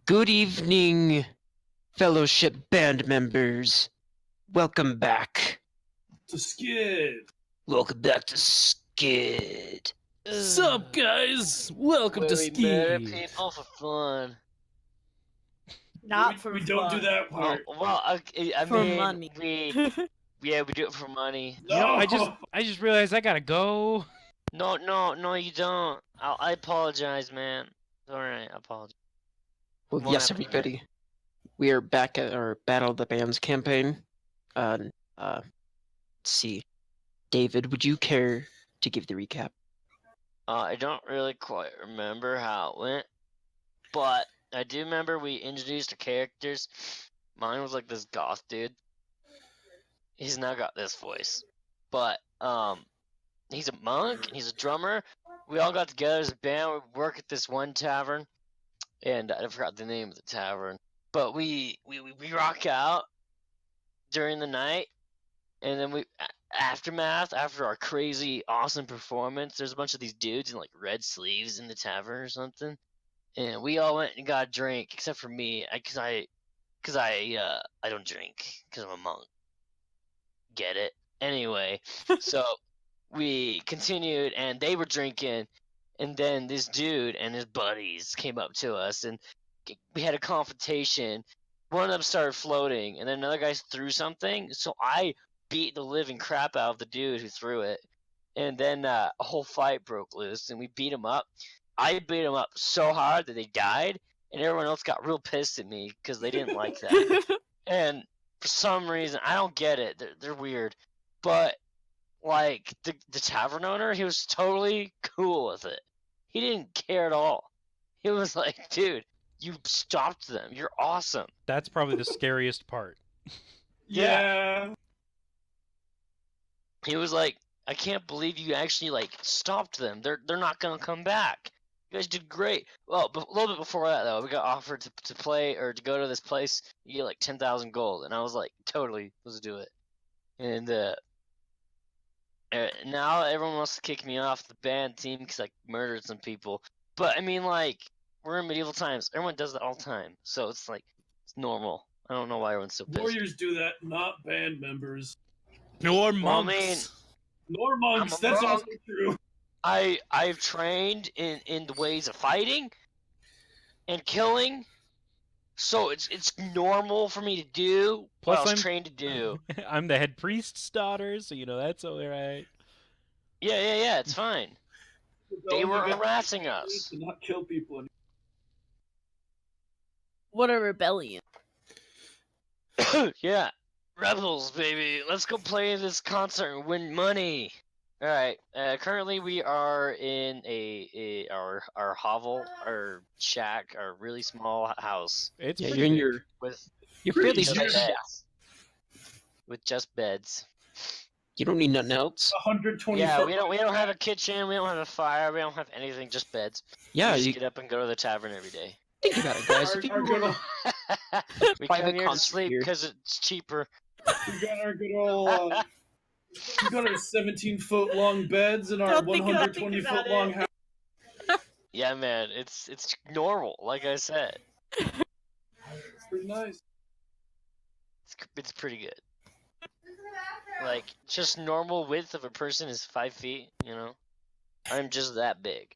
Good evening, Fellowship band members. Welcome back. To Skid. Welcome back to Skid. Sup, guys? Welcome to Where we murder Ski. people for fun. Not for fun. We don't do that part. Well, I For mean, money. we do it for money. No. You know, I just realized I gotta go. No, you don't. I apologize, man. It's alright, I apologize. Well, Won't yes, happen everybody. We are back at our Battle of the Bands campaign. Let's see. David, would you care to give the recap? I don't really quite remember how it went, but I do remember we introduced the characters. Mine was like this goth dude. He's now got this voice, but he's a monk and he's a drummer. We all got together as a band. We work at this one tavern, and I forgot the name of the tavern. But we rock out during the night, and then aftermath after our crazy awesome performance. There's a bunch of these dudes in like red sleeves in the tavern or something, and we all went and got a drink except for me, because I don't drink because I'm a monk. Get it? Anyway, so we continued, and they were drinking, and then this dude and his buddies came up to us, and we had a confrontation. One of them started floating, and then another guy threw something, so I beat the living crap out of the dude who threw it, and then a whole fight broke loose, and we beat him up. I beat him up so hard that they died, and everyone else got real pissed at me because they didn't like that. And for some reason, I don't get it. They're weird. But, like, the tavern owner, he was totally cool with it. He didn't care at all. He was like, dude, you stopped them. You're awesome. That's probably the scariest part. Yeah. He was like, I can't believe you actually, like, stopped them. They're not going to come back. You guys did great. Well, a little bit before that, though, we got offered to play or to go to this place. You get, like, 10,000 gold. And I was like, totally, let's do it. And now everyone wants to kick me off the band team because I murdered some people. But, I mean, like, we're in medieval times. Everyone does that all the time. So it's, like, it's normal. I don't know why everyone's so pissed. Warriors do that, not band members. Nor monks. Well, I mean, Nor monks, I'm a that's monk. also true. I've trained in the ways of fighting and killing, so it's normal for me to do Plus, what I was trained to do. I'm the head priest's daughter, so you know that's alright. Yeah, it's fine. They were harassing us. To not kill people. What a rebellion. Yeah, rebels, baby. Let's go play this concert and win money. All right. Currently, we are in our hovel, our shack, our really small house. It's Yeah, pretty you're in big. you're fairly just stretched out. beds. With just beds. You don't need nothing else. 120. Yeah, we don't have a kitchen, we don't have a fire, we don't have anything, just beds. Yeah, we just you get up and go to the tavern every day. think about it, guys. If you Our good old, We Private come here to concert sleep here. because it's cheaper. we got our good old. We got our 17-foot long beds and our Don't think about 120-foot long it. house. Yeah, man, it's normal, like I said. It's pretty nice. It's pretty good. Like, just normal width of a person is 5 feet, you know? I'm just that big.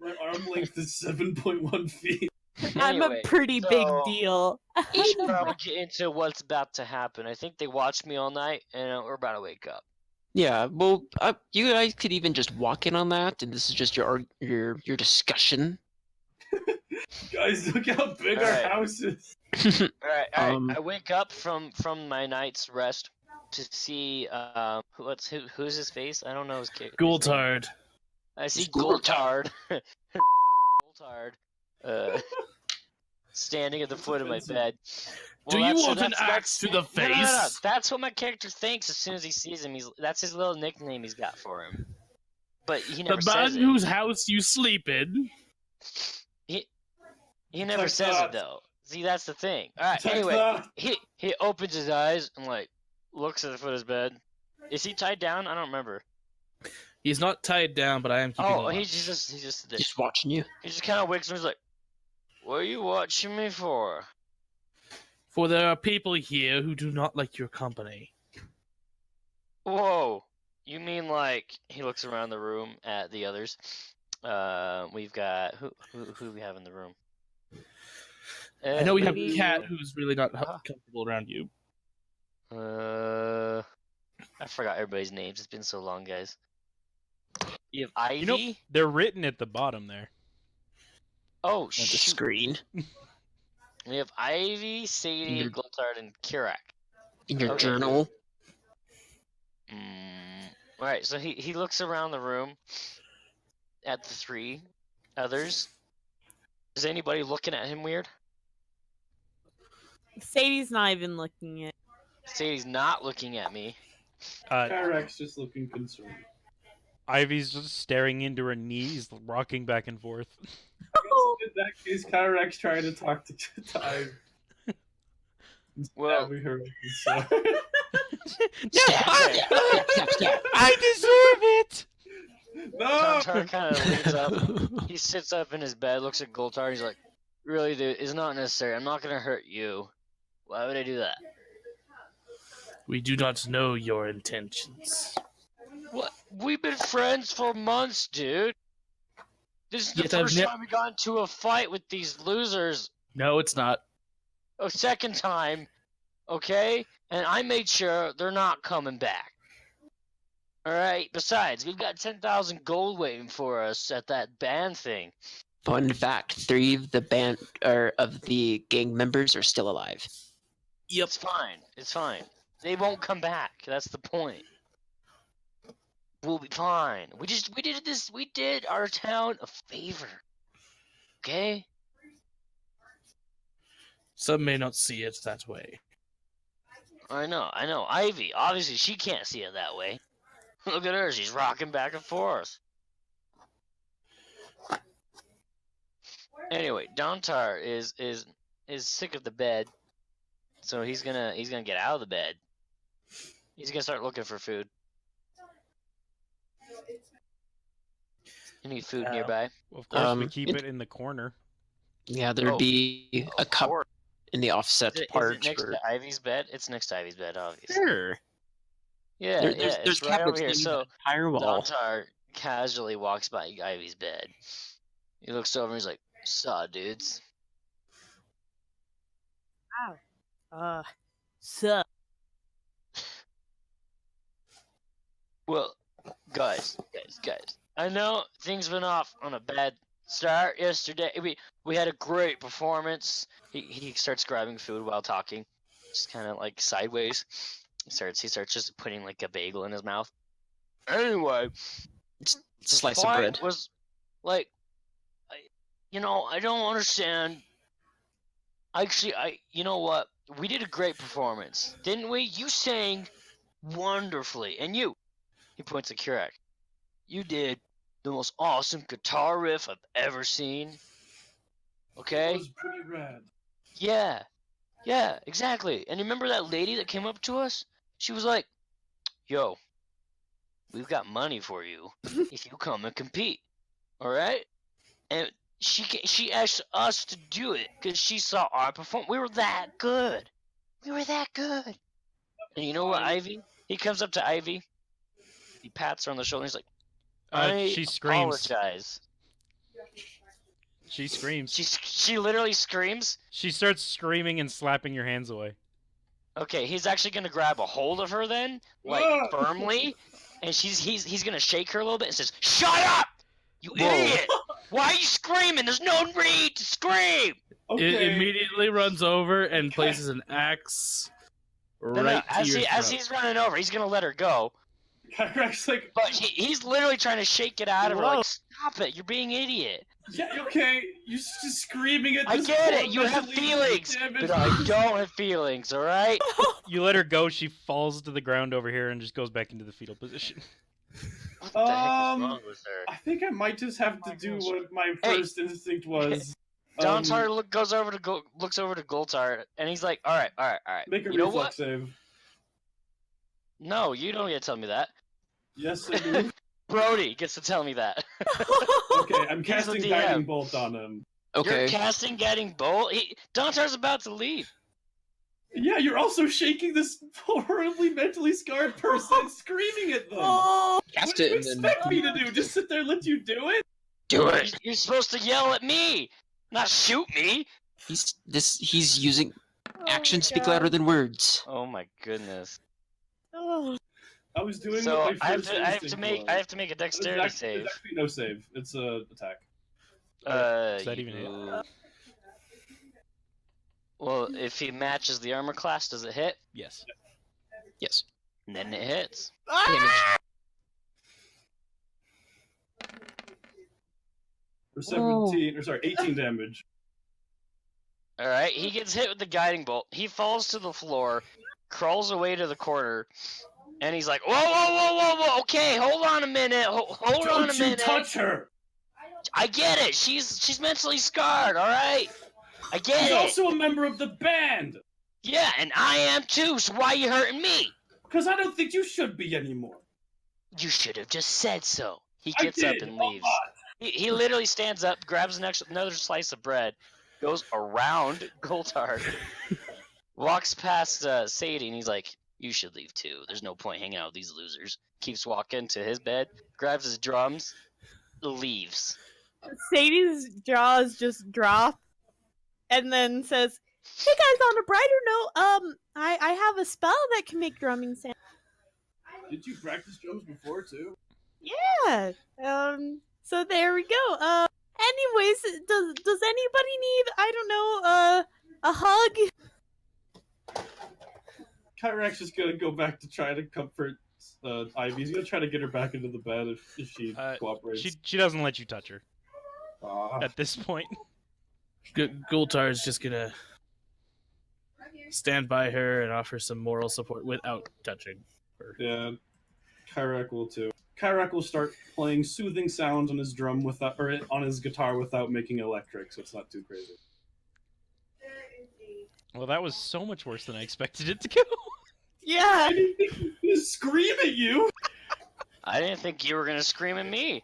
My arm length is 7.1 feet. I'm a Anyway, pretty big so- deal. We should probably get into what's about to happen. I think they watched me all night, and we're about to wake up. Yeah, well, you guys could even just walk in on that, and this is just your discussion. Guys, look how big our Alright. house is. Alright, Um, I wake up from my night's rest to see who's his face? I don't know his character. Goultard. I see It's Goultard. Goultard. Standing at the foot of my bed. Do you want an axe to the No, face? That's what my character thinks as soon as he sees him. That's his little nickname he's got for him. But he never The man says it. whose house you sleep in. He never Like says that. it though. See, that's the thing. All right. Like Anyway, that. he opens his eyes and like looks at the foot of his bed. Is he tied down? I don't remember. He's not tied down, but I am keeping him Oh, up. he's just just watching you. he just kind of wakes up and he's like, "What are are you watching me for? For there are people here who do not like your company. Whoa. You mean like he looks around the room at the others? We've got who we have in the room? I know we have Maybe a cat you. who's really not comfortable around you. I forgot everybody's names. It's been so long, guys. You have Ivy. You know, they're written at the bottom there. Oh On the shoot. screen. We have Ivy, Sadie, Your- Glotard, and Kirak. In your Okay. journal. Alright, so he looks around the room at the three others. Is anybody looking at him weird? Sadie's not even looking at. Sadie's not looking at me. Kyrax just looking concerned. Ivy's just staring into her knees, rocking back and forth. In that case, Kyrax trying to talk to Ivy. Well- Stabbing her with his sword. I deserve it! No! Tantar kind of leans up. He sits up in his bed, looks at Goltar, and he's like, "Really, dude, it's not necessary. I'm not gonna hurt you. Why would I do that?" We do not know your intentions. What? We've been friends for months, dude. This is the Yet I've first ne- time we got into a fight with these losers. No, it's not. A second time, okay? And I made sure they're not coming back. Alright, besides, we've got 10,000 gold waiting for us at that band thing. Fun fact: 3 of the band of the gang members are still alive. Yep. It's fine. It's fine. They won't come back. That's the point. We'll be fine. We did our town a favor. Okay? Some may not see it that way. I know. Ivy, obviously she can't see it that way. Look at her, she's rocking back and forth. Anyway, Dontar is sick of the bed, so he's gonna get out of the bed. He's gonna start looking for food. You need food nearby? Of course, we Um, keep it in the corner. Yeah, there'd Oh, be a cup Or in the offset is it part. next or- to Ivy's bed? It's next to Ivy's bed, obviously. Sure. Yeah, There's it's right over cabinets here. leading So the entire wall. Dontar casually walks by Ivy's bed. He looks over and he's like, "Saw dudes." Sup. Well, guys. I know things went off on a bad start yesterday. We had a great performance. He starts grabbing food while talking, just kind of like sideways. He starts just putting like a bagel in his mouth. Anyway, the Slice of fight bread. was like, I don't understand. Actually, you know what? We did a great performance, didn't we? You sang wonderfully, and he points at Kurak. You did the most awesome guitar riff I've ever seen. That Okay? was pretty rad. Yeah, exactly. And remember that lady that came up to us? She was like, "Yo, we've got money for you if you come and compete. All right?" And she asked us to do it because she saw our perform. We were that good. And you know what, Ivy? He comes up to Ivy. He pats her on the shoulder. He's like, "I She screams. apologize." She screams. She literally screams. She starts screaming and slapping your hands away. Okay, he's actually gonna grab a hold of her then, like Ah! firmly, and he's gonna shake her a little bit and says, "Shut up, you Whoa. idiot! Why are you screaming? There's no need to scream." Okay. It immediately runs over and places an axe No, right to as your as throat. he's running over, he's gonna let her go, Kyrax like, but he's literally trying to shake it out of her. Whoa. Like, "Stop it! You're being an idiot." yeah, okay, you're just screaming at I this get poor it. You have mentally feelings, damaged but I person. don't have feelings. All right. You let her go, she falls to the ground over here and just goes back into the fetal position. What the heck is wrong with her? I think I might just have to do what my Hey. first instinct was. Dontar looks over to Goltar, and he's like, "All right. Make a You know what? reflex save. No, you don't get to tell me that. Yes, I do. Brody gets to tell me that." Okay, I'm He's the casting DM. Guiding Bolt on him. Okay. You're casting guiding bolt. Dontar's about to leave. Yeah, you're also shaking this horribly mentally scarred person and screaming at them. Oh, What Cast do it you and then expect me to do? Just sit there and let you do it? do it. You're supposed to yell at me, not shoot me. He's using oh actions my speak God. louder than words. Oh my goodness. Oh. I was doing So what my I have first to, I have to instinct make, was. I have to make a There's dexterity actually, save. there's actually no save. It's a attack. Does that even hit? Well, if he matches the armor class, does it hit? Yes. Yes. And then it hits. Ah! For 17, or sorry, 18 damage. All right, he gets hit with the guiding bolt. He falls to the floor, crawls away to the corner, and he's like, "Whoa, whoa, whoa, whoa, whoa! Okay, hold on a minute. Hold on a Don't you minute. touch her! I get it. She's mentally scarred. All right, I get She's it. also a member of the band! Yeah, and I am too. So why are you hurting me? Because I don't think you should be anymore. You should have just said so." He I gets up did, and a leaves. lot. He literally stands up, grabs another slice of bread, goes around Goltard, walks past Sadie, and he's like, "You should leave too. There's no point hanging out with these losers." Keeps walking to his bed, grabs his drums, leaves. Sadie's jaws just drop, and then says, "Hey guys, on a brighter note, I have a spell that can make drumming sound." Did you practice drums before, too? Yeah. So there we go. Anyways, does anybody need, I don't know, a hug? Kyrak's just gonna go back to try to comfort Ivy. He's gonna try to get her back into the bed if she cooperates. She doesn't let you touch her Ah. at this point. Gultar is just gonna stand by her and offer some moral support without touching her. Yeah, Kyrak will too. Kyrak will start playing soothing sounds on his drum without, or on his guitar without making electric, so it's not too crazy. Well, that was so much worse than I expected it to go. Yeah. I didn't think he was gonna scream at you. I didn't think you were gonna scream at me.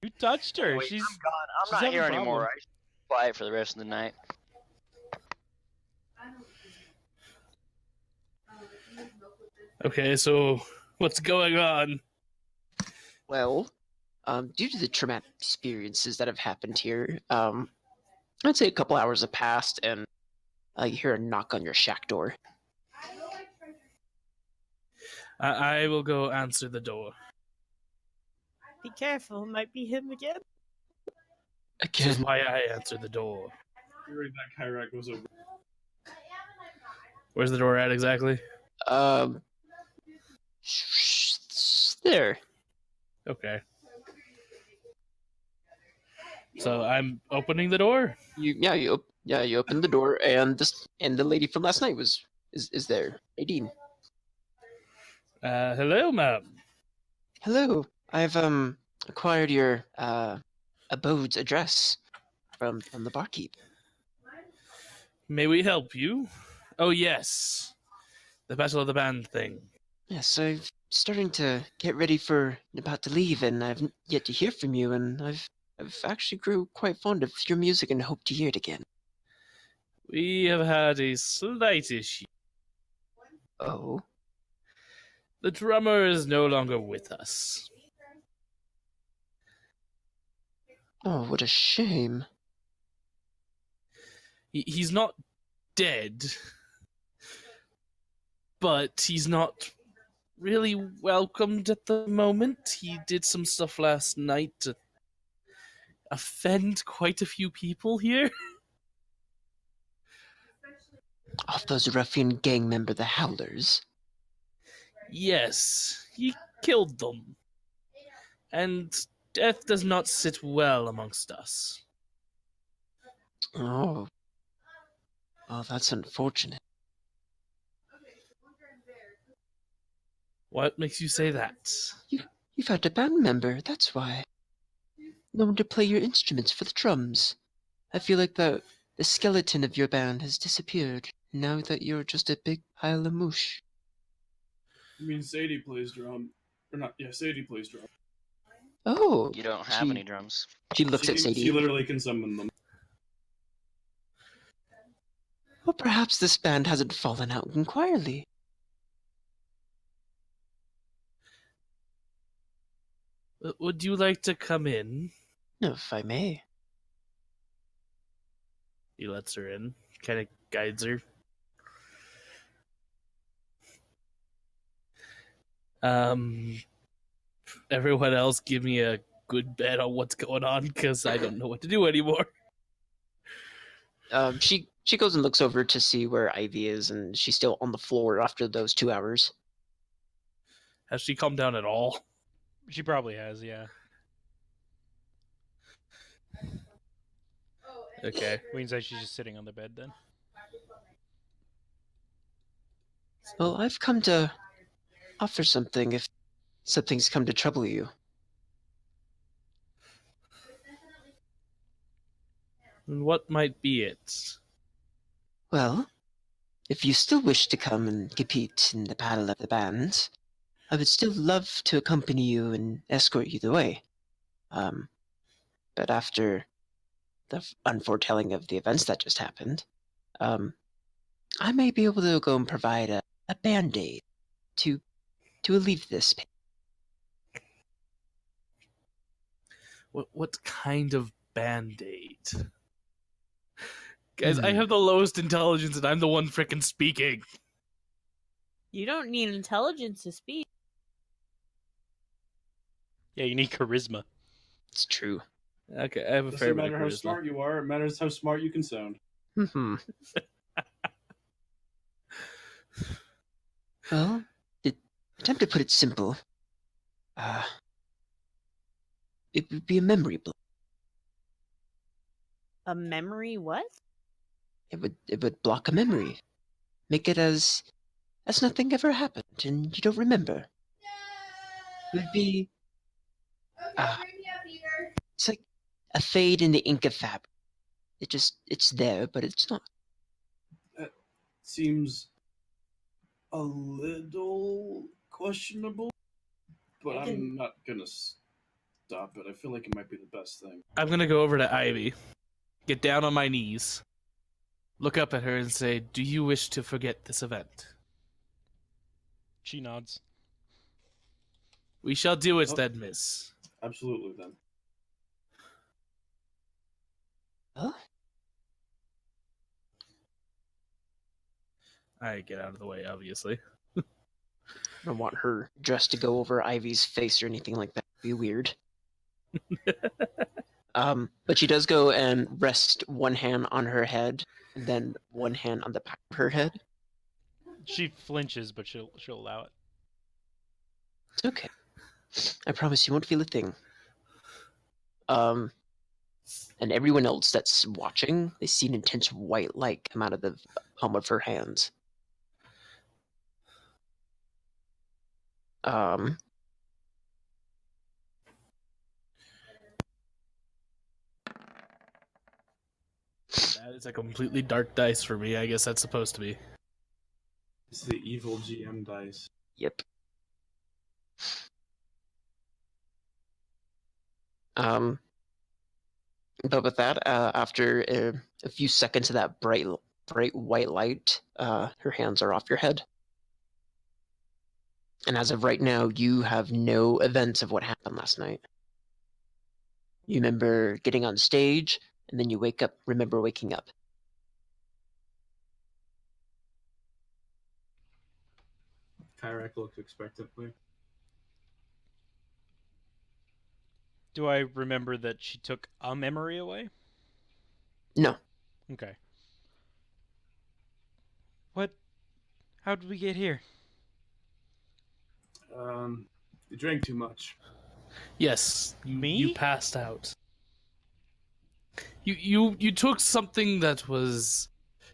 You touched her. Wait, she's I'm gone. I'm she's not having here a anymore. problem. I should be quiet for the rest of the night. Okay, so what's going on? Well, due to the traumatic experiences that have happened here, I'd say a couple hours have passed, and you hear a knock on your shack door. I will go answer the door. Be careful, it might be him again. This is Again, why I answer the door. You're right, that Kyrak goes over. Where's the door at exactly? There. Okay. So I'm opening the door. You open the door, and the lady from last night is there, Nadine. Hello, ma'am. Hello, I've acquired your abode's address from the barkeep. May we help you? Oh, yes. The Battle of the Band thing. Yes, I'm starting to get ready for about to leave, and I've yet to hear from you, and I've actually grew quite fond of your music and hope to hear it again. We have had a slight issue. Oh, The drummer is no longer with us. oh, what a shame. He's not dead, but he's not really welcomed at the moment. He did some stuff last night to offend quite a few people here. Of those ruffian gang member, the Howlers. Yes, he killed them. And death does not sit well amongst us. Oh. Oh, that's unfortunate. What makes you say that? You've had a band member, that's why. No one to play your instruments for the drums. I feel like the skeleton of your band has disappeared, now that you're just a big pile of mush. I mean, Sadie plays drum. Or not, yeah, Sadie plays drum. Oh! You don't have She- any drums. She looks at She Sadie. literally can summon them. Or perhaps this band hasn't fallen out entirely. Would you like to come in? If I may. He lets her in, kind of guides her. Everyone else give me a good bet on what's going on, because I don't know what to do anymore. She goes and looks over to see where Ivy is, and she's still on the floor after those 2 hours. Has she calmed down at all? She probably has, yeah. Okay. We can say she's just sitting on the bed then. Well, I've come to offer something if something's come to trouble you. And what might be it? Well, if you still wish to come and compete in the Battle of the Bands, I would still love to accompany you and escort you the way. But after the unforetelling of the events that just happened, I may be able to go and provide a band-aid to alleviate this pain. What kind of band-aid? Guys, I have the lowest intelligence and I'm the one frickin' speaking. You don't need intelligence to speak. Yeah, you need charisma. It's true. Okay, I have a fair Doesn't bit matter of how charisma. smart you are, it matters how smart you can sound. Hmm. Well, to attempt to put it simple, it would be a memory block. A memory what? It would block a memory, make it as nothing ever happened, and you don't remember. It would be it's like a fade in the ink of fabric. It's there, but it's not. That seems a little questionable, but I'm not gonna stop it. I feel like it might be the best thing. I'm gonna go over to Ivy, get down on my knees, look up at her and say, "Do you wish to forget this event?" She nods. We shall do it Oh. then, miss. Absolutely, then. Huh? I get out of the way, obviously. I don't want her dress to go over Ivy's face or anything like that. It'd be weird. But she does go and rest one hand on her head, and then one hand on the back of her head. She flinches, but she'll allow it. It's okay. I promise you won't feel a thing. And everyone else that's watching, they see an intense white light come out of the palm of her hands. That is a completely dark dice for me. I guess that's supposed to be. It's the evil GM dice. Yep. But with that, after a few seconds of that bright white light, her hands are off your head. And as of right now, you have no events of what happened last night. You remember getting on stage, and then you remember waking up. Kyrak looks expectantly. Do I remember that she took a memory away? No. Okay. What? How did we get here? You drank too much. Yes, Me? You passed out. You took something that was.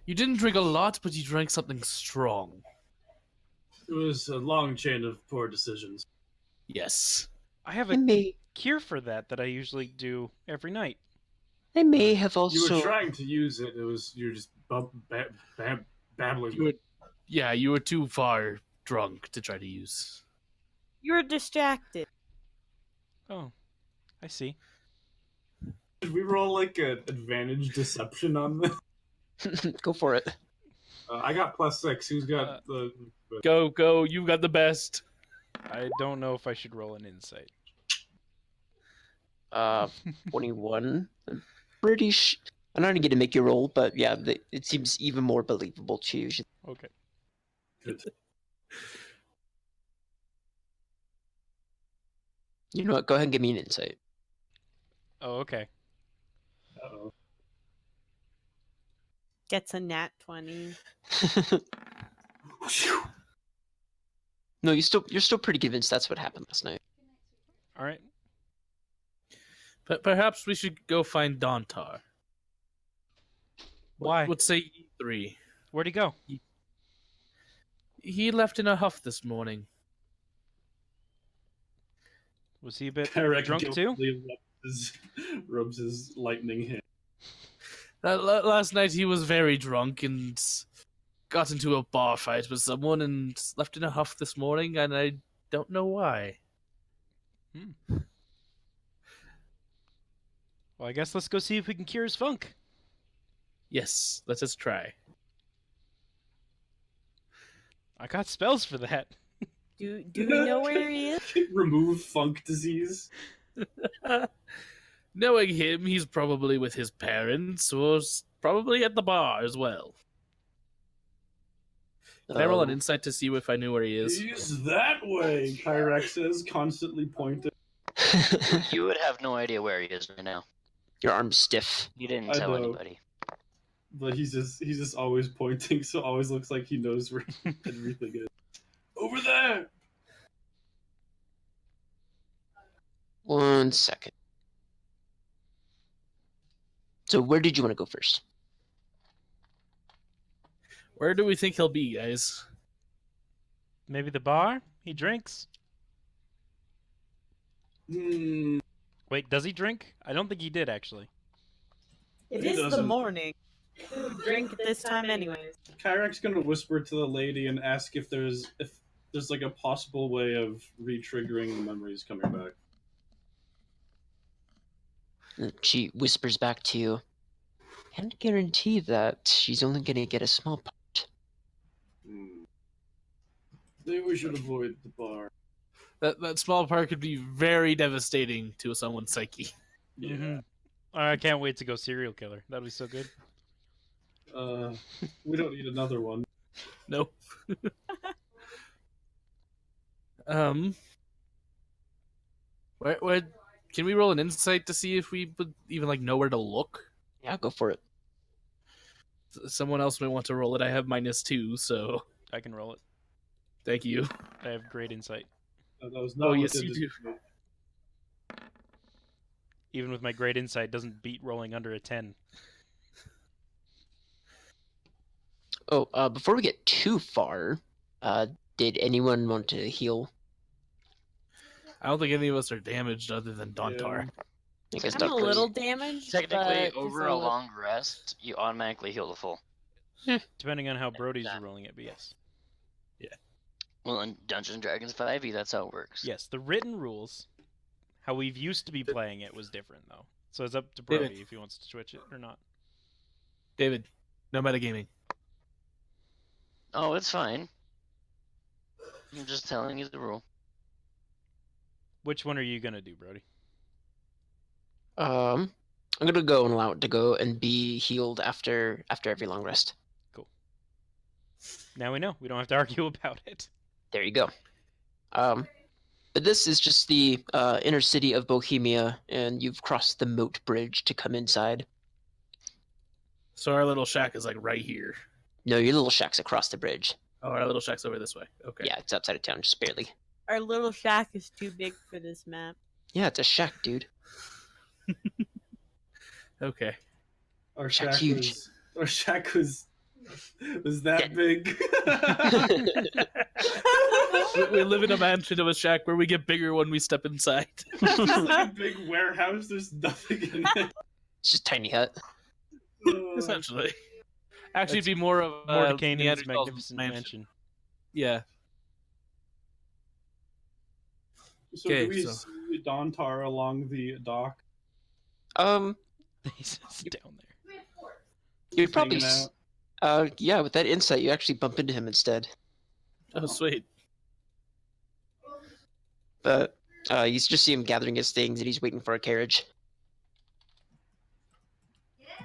You didn't drink a lot, but you drank something strong. It was a long chain of poor decisions. Yes. I have I a may cure for that I usually do every night. have You were also. trying to use it. You're just babbling. You were too far drunk to try to use. You're distracted. Oh, I see. Did we roll like an advantage deception on this? Go for it. I got +6. Who's got the? Go, you got the best. I don't know if I should roll an insight. 21. I'm pretty I'm not even going to make you roll, but yeah, it seems even more believable to you. Okay. Good. You know what? Go ahead and give me an insight. Oh, okay. Uh-oh. Gets a nat 20. No, you're still pretty convinced that's what happened last night. All right. But perhaps we should go find Dontar. Why? What say you three? Where'd he go? He left in a huff this morning. Was he a bit Carrick drunk too? guiltily rubs his lightning hand. Last night he was very drunk and got into a bar fight with someone and left in a huff this morning, and I don't know why. Well, I guess let's go see if we can cure his funk. Yes, let us try. I got spells for that. Do we know where he is? Remove funk disease. Knowing him, he's probably with his parents, or probably at the bar as well. Can I roll an insight to see if I knew where he is? He's that way, Kyrax says, constantly pointing. You would have no idea where he is right now. Your arm's stiff. He didn't I tell know. anybody. But he's just always pointing, so it always looks like he knows where everything is. Over there! 1 second. So where did you want to go first? Where do we think he'll be, guys? Maybe the bar? He drinks. Hmm. Wait, does he drink? I don't think he did, actually. It He is the doesn't. morning. Drink at this time anyways. Kyrax's gonna whisper to the lady and ask if there's like a possible way of re-triggering the memories coming back. She whispers back to you. Can't guarantee that she's only going to get a small part. Maybe we should avoid the bar. That small part could be very devastating to someone's psyche. Yeah. Mhm. I can't wait to go serial killer. That'd be so good. We don't need another one. Nope. Where can we roll an insight to see if we would even know where to look? Yeah, go for it. Someone else may want to roll it. I have -2, so I can roll it. thank you. I have great insight. That was not Yes, within you his- do. Even with my great insight, doesn't beat rolling under a 10. Oh, before we get too far, did anyone want to heal? I don't think any of us are damaged other than Dontar. Yeah. I guess I'm a Doctor's- little damaged. Technically, but just over a long rest, you automatically heal the full. Depending on how Brody's rolling it, but yes. Well, in Dungeons and Dragons 5e, that's how it works. Yes, the written rules, how we've used to be playing it, was different, though. So it's up to David. Brody if he wants to switch it or not. David, no metagaming. Oh, it's fine. I'm just telling you the rule. Which one are you going to do, Brody? I'm gonna go and allow it to go and be healed after every long rest. Now we know. We don't have to argue about it. There you go. But this is just the inner city of Bohemia, and you've crossed the moat bridge to come inside. So our little shack is right here. No, your little shack's across the bridge. Oh, our little shack's over this way. Okay. Yeah, it's outside of town, just barely. Our little shack is too big for this map. Yeah, it's a shack, dude. Okay. Our Shack's shack huge. was that big. We live in a mansion of a shack where we get bigger when we step inside. It's like a big warehouse. There's nothing in it. It's just a tiny hut. Essentially. Actually, it'd be more of Mordenkainen's Neanderthal's magnificent mansion. Yeah. So Okay, do we so- see Dontar along the dock? Um, He's just down there. you'd probably. hanging out? Yeah, with that insight, you actually bump into him instead. Oh, sweet. But you just see him gathering his things, and he's waiting for a carriage.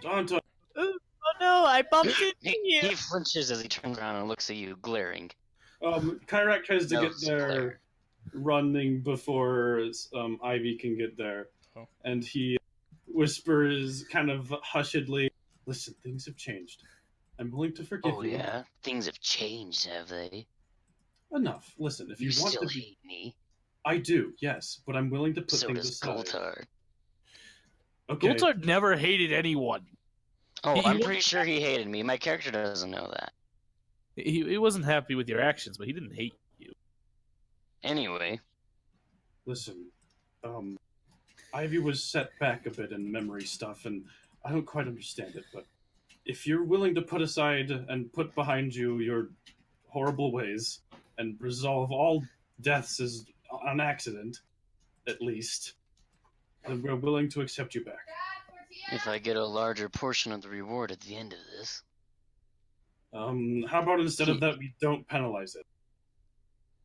Dante, Oh no, I bumped into you. He flinches as he turns around and looks at you, glaring. Kyrak tries to get Nose there glare. running before Ivy can get there. Oh. And he whispers kind of hushedly, "Listen, things have changed. I'm willing to forgive Oh you. yeah, things have changed, have they? Enough. Listen, if You you want still to be... hate me. I do, yes, but I'm willing to put So things does aside. Goltar. Okay. Goltar never hated anyone. Oh, He I'm wasn't pretty sure he hated me. My character doesn't know that. He wasn't happy with your actions, but he didn't hate you. Anyway, Listen, Ivy was set back a bit in memory stuff, and I don't quite understand it, but if you're willing to put aside and put behind you your horrible ways and resolve all deaths as an accident, at least, then we're willing to accept you back. if I get a larger portion of the reward at the end of this. How about instead of that, we don't penalize it?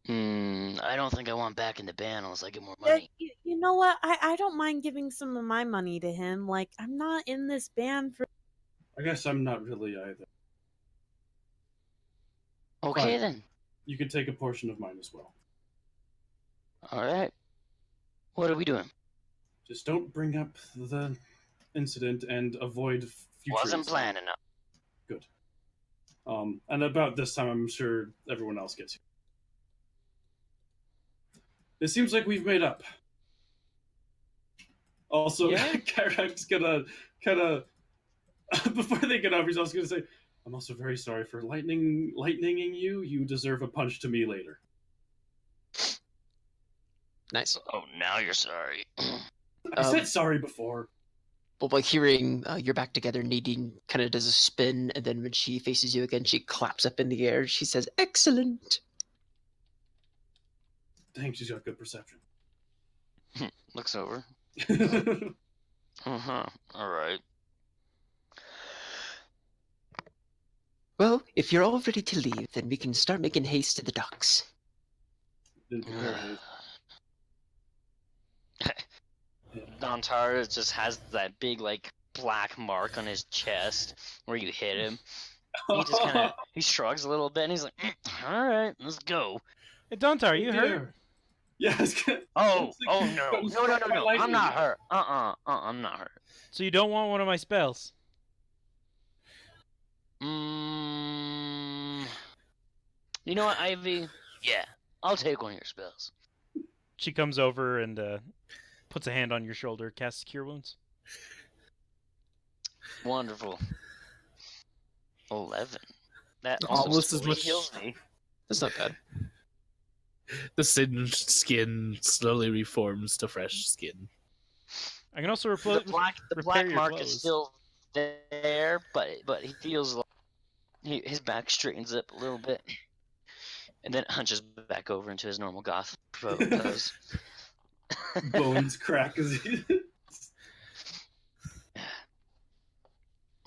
I don't think I want back in the band unless I get more Yeah, money. you know what? I don't mind giving some of my money to him. Like, I'm not in this band for. I guess I'm not really either. Okay Fine. then. You can take a portion of mine as well. Alright. What are we doing? Just don't bring up the incident and avoid future Wasn't incidents. planning up. Good. And about this time, I'm sure everyone else gets here. It seems like we've made up. Also, Yeah. Karak's gonna kind of before they get up, he's also gonna say, "I'm also very sorry for lightninging you. You deserve a punch to me later." Nice. Oh, now you're sorry. I said sorry before. Well, by hearing you're back together, Nadine kind of does a spin, and then when she faces you again, she claps up in the air. She says, "Excellent." Dang, she's got good perception. Looks over. Uh-huh. Alright. Well, if you're all ready to leave, then we can start making haste to the docks. Didn't prepare haste. Dontar just has that big, like, black mark on his chest where you hit him. He just kind of he shrugs a little bit and he's like, "All right, let's go." Hey, Dontar, are you hurt? Dear. Yeah, it's good. Oh, It's like oh he's no, gotten no, no, struck no, by no! I'm lightning. not hurt. I'm not hurt. So you don't want one of my spells? You know what, Ivy? Yeah, I'll take one of your spells. She comes over and puts a hand on your shoulder, casts Cure Wounds. Wonderful. 11. That Almost almost as fully much- heals me. That's not bad. The singed skin slowly reforms to fresh skin. I can also The black repair your mark blows. is still there, but he feels like his back straightens up a little bit, and then hunches back over into his normal goth pose. Bones crack as he.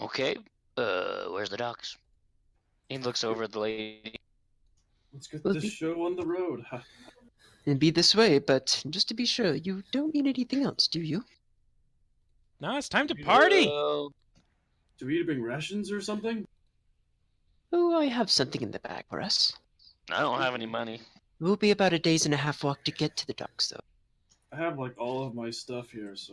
Okay, where's the docks? He looks over at the lady. Let's get Well, this show on the road. It'd be this way, but just to be sure, you don't need anything else, do you? Now it's time to party! Well, Do we need to bring rations or something? Oh, I have something in the bag for us. I don't have any money. It will be about a day's and a half walk to get to the docks, though. I have like all of my stuff here, so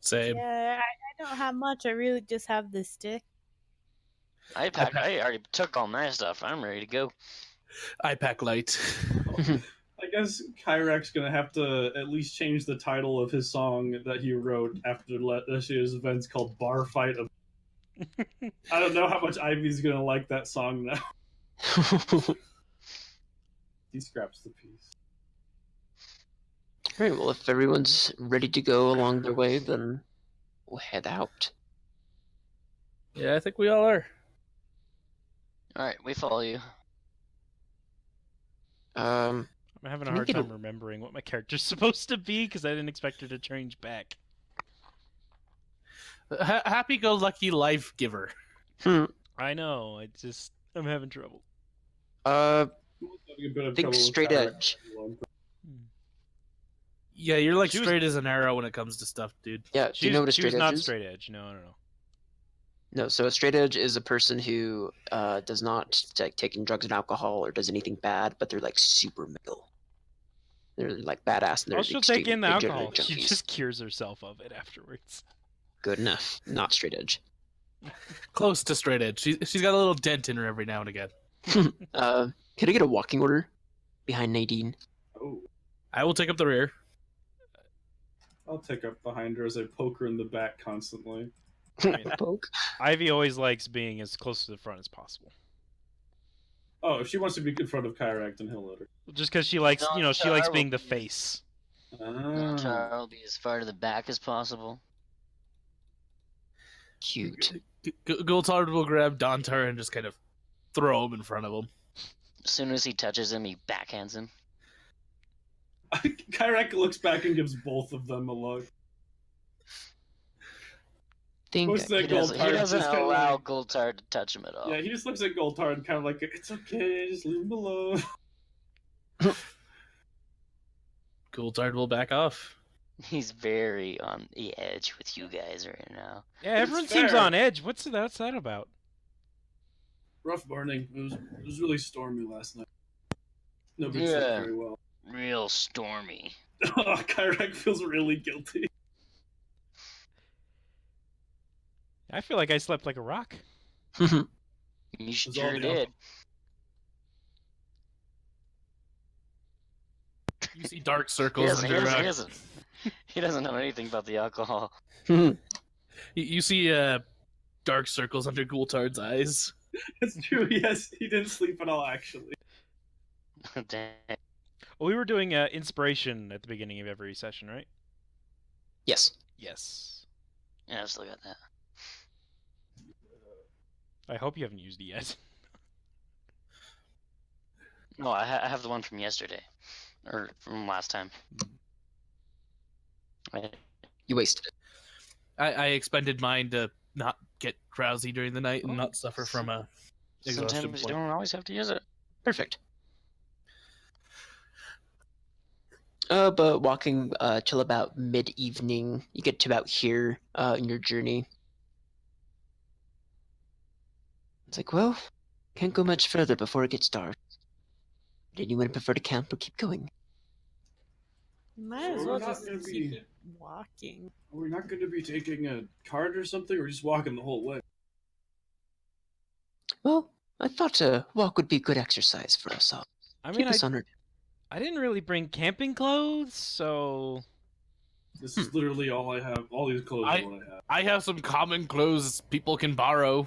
Same. Yeah, I don't have much. I really just have this stick. I already took all my stuff. I'm ready to go. I pack light. I guess Kyrak's gonna have to at least change the title of his song that he wrote after this year's events called "Bar Fight of." I don't know how much Ivy's gonna like that song now. He scraps the piece. Alright, well, if everyone's ready to go along their way, then we'll head out. Yeah, I think we all are. All right, we follow you. Um, I'm having a Can we hard get a- time remembering what my character's supposed to be because I didn't expect her to change back. Happy-go-lucky life giver. hmm. I know. I'm having trouble. Uh, Having a bit of think trouble with straight Kyrak. edge. Yeah, you're like She was- straight as an arrow when it comes to stuff, dude. Yeah, do you know what a She was straight edge not is? straight edge. No. No, so a straight edge is a person who does not taking drugs and alcohol or does anything bad, but they're like super middle. They're like badass and they're Oh, she'll take extreme in the internet alcohol. She junkies. just cures herself of it afterwards. Good enough. Not straight edge. Close to straight edge. She's got a little dent in her every now and again. Can I get a walking order behind Nadine? Oh, I will take up the rear. I'll take up behind her as I poke her in the back constantly. Poke. Ivy always likes being as close to the front as possible. Oh, if she wants to be in front of Kyrak, then he'll let her. Just because she likes, No, she likes Char being will the be- face. Char will be as far to the back as possible. Cute. Gultard will grab Dontar and just kind of throw him in front of him. As soon as he touches him, he backhands him. Kyrak looks back and gives both of them a look. Think What's that He Gold doesn't, Tard he doesn't just kinda allow like- Gultard to touch him at all. Yeah, he just looks at Goldtard and kind of like, it's okay, just leave him alone. Gultard will back off. He's very on the edge with you guys right now. Yeah, everyone seems fair. on edge. What's that about? Rough morning. It was really stormy last night. Nobody Yeah. slept very well. Real stormy. Kyrak feels really guilty. I feel like I slept like a rock. You It's all sure the did. You see dark He circles doesn't, under. he doesn't know anything about the alcohol. You see dark circles under Gultard's eyes. It's true, yes, he didn't sleep at all, actually. Dang. Well, we were doing inspiration at the beginning of every session, right? yes. Yes. Yeah, I've still got that. I hope you haven't used it yet. No, I have the one from yesterday. Or from last time. You wasted it. I expended mine to not get drowsy during the night and Oh, not suffer from a exhaustion Sometimes you point. don't always have to use it. Perfect. But walking till about mid-evening, you get to about here in your journey. It's like, well, can't go much further before it gets dark. Would anyone prefer to camp or keep going? Might as We're well not just gonna keep be- walking. We're not going to be taking a cart or something, or just walking the whole way. Well, I thought a walk would be good exercise for us all. I Keep mean, us on our... I didn't really bring camping clothes, so This is literally all I have. All these clothes are what I have. I have some common clothes people can borrow.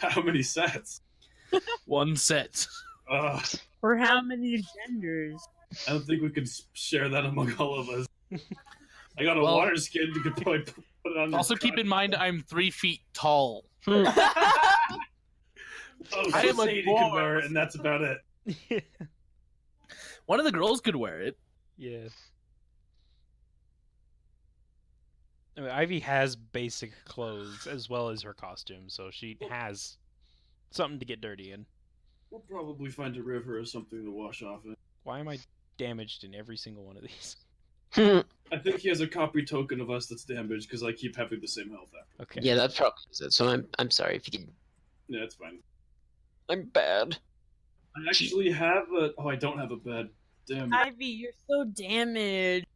How many sets? One set. For how many genders? I don't think we could share that among all of us. I got a Well- water skin. You could probably put it on. Also, your keep truck. in mind I'm 3 feet tall. Oh, I am a Sadie can wear dwarf. it, and that's about it. One of the girls could wear it. yeah. I mean, Ivy has basic clothes as well as her costume, so she has something to get dirty in. We'll probably find a river or something to wash off in. Why am I damaged in every single one of these? I think he has a copy token of us that's damaged because I keep having the same health after. Okay. Yeah, that probably is it. So I'm sorry if you can... Yeah, it's fine. I'm bad. I actually have a. Oh, I don't have a bed. Damn. Ivy, you're so damaged.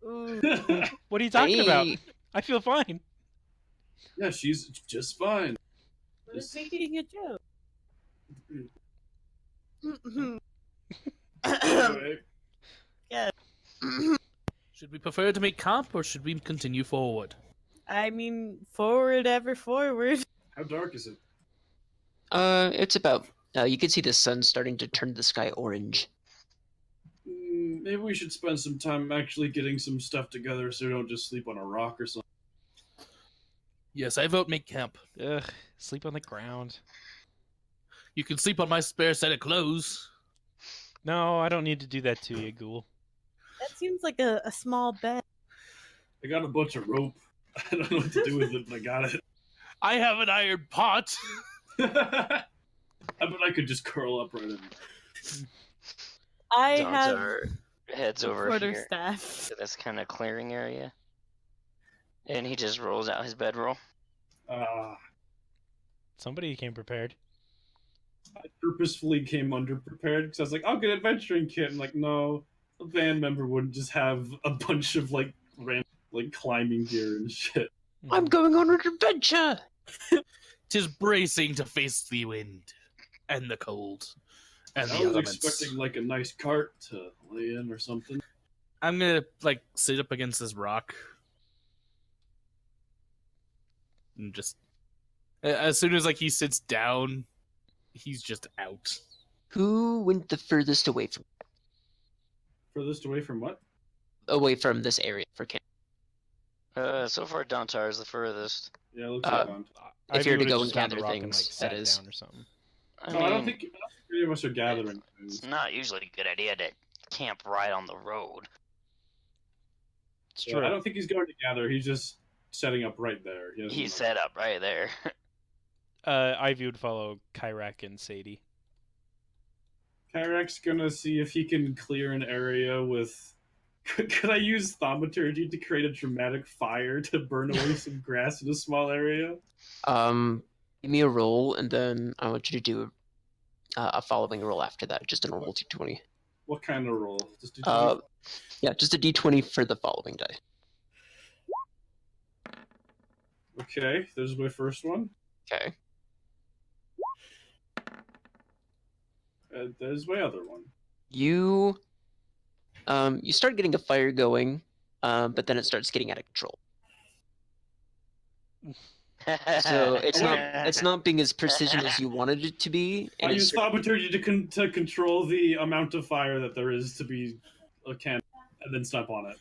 Ooh. What are you talking about? Hey. I feel fine. Yeah, she's just fine. I was making a joke. Anyway, Should we prefer to make camp or should we continue forward? I mean, forward ever forward. how dark is it? It's about... you can see the sun starting to turn the sky orange. Maybe we should spend some time actually getting some stuff together so we don't just sleep on a rock or something. Yes, I vote make camp. Ugh. Sleep on the ground. You can sleep on my spare set of clothes. No, I don't need to do that to you, ghoul. That seems like a small bed. I got a bunch of rope. I don't know what to do with it, but I got it. I have an iron pot. I bet I could just curl up right in. I have Dontar heads a over here quarterstaff. to this kind of clearing area, and he just rolls out his bedroll. Somebody came prepared. I purposefully came underprepared because I was like, I'll get an adventuring kit. And like, no, a band member wouldn't just have a bunch of like random like climbing gear and shit. I'm going on an adventure! 'Tis bracing to face the wind and the cold and I the was elements. expecting like a nice cart to lay in or something. I'm gonna like sit up against this rock and just as soon as like he sits down, he's just out. Who went the furthest away Furthest away from what? from this area for camp? So far Dontar is the furthest. Yeah, it looks like Uh, on. If you're to would've go just and found a gather rock and, things, sat that is. down or something. No, I don't think any of us are gathering It's things. not usually a good idea to camp right on the road. It's Yeah, true. I don't think he's going to gather. He's just setting up right there. He doesn't He's know. set up right there. Ivy would follow Kyrak and Sadie. Kyrak's gonna see if he can clear an area with. Could I use thaumaturgy to create a dramatic fire to burn away some grass in a small area? Give me a roll, and then I want you to do a following roll after that, just a normal d20. What kind of roll? Just do Yeah, just a d20 for the following die. Okay, there's my first one. Okay. And there's my other one. You start getting a fire going, but then it starts getting out of control. So it's not being as precision as you wanted it to be. I And use thaumaturgy to control the amount of fire that there is to be a can, and then step on it.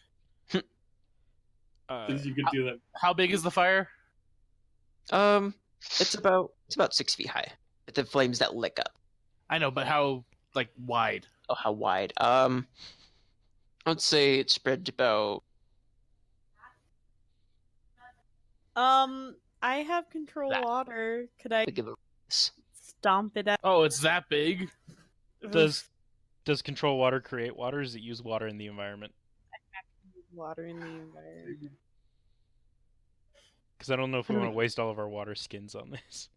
Because you could do that. How big is the fire? it's about 6 feet high. With the flames that lick up. I know, but how like wide? Oh, how wide? I'd say it's spread about. I have control That. water. Could I Give a stomp it out? Oh, it's that big. Does control water create water? Or does it use water in the environment? Water in the environment. Because I don't know if we want to waste all of our water skins on this.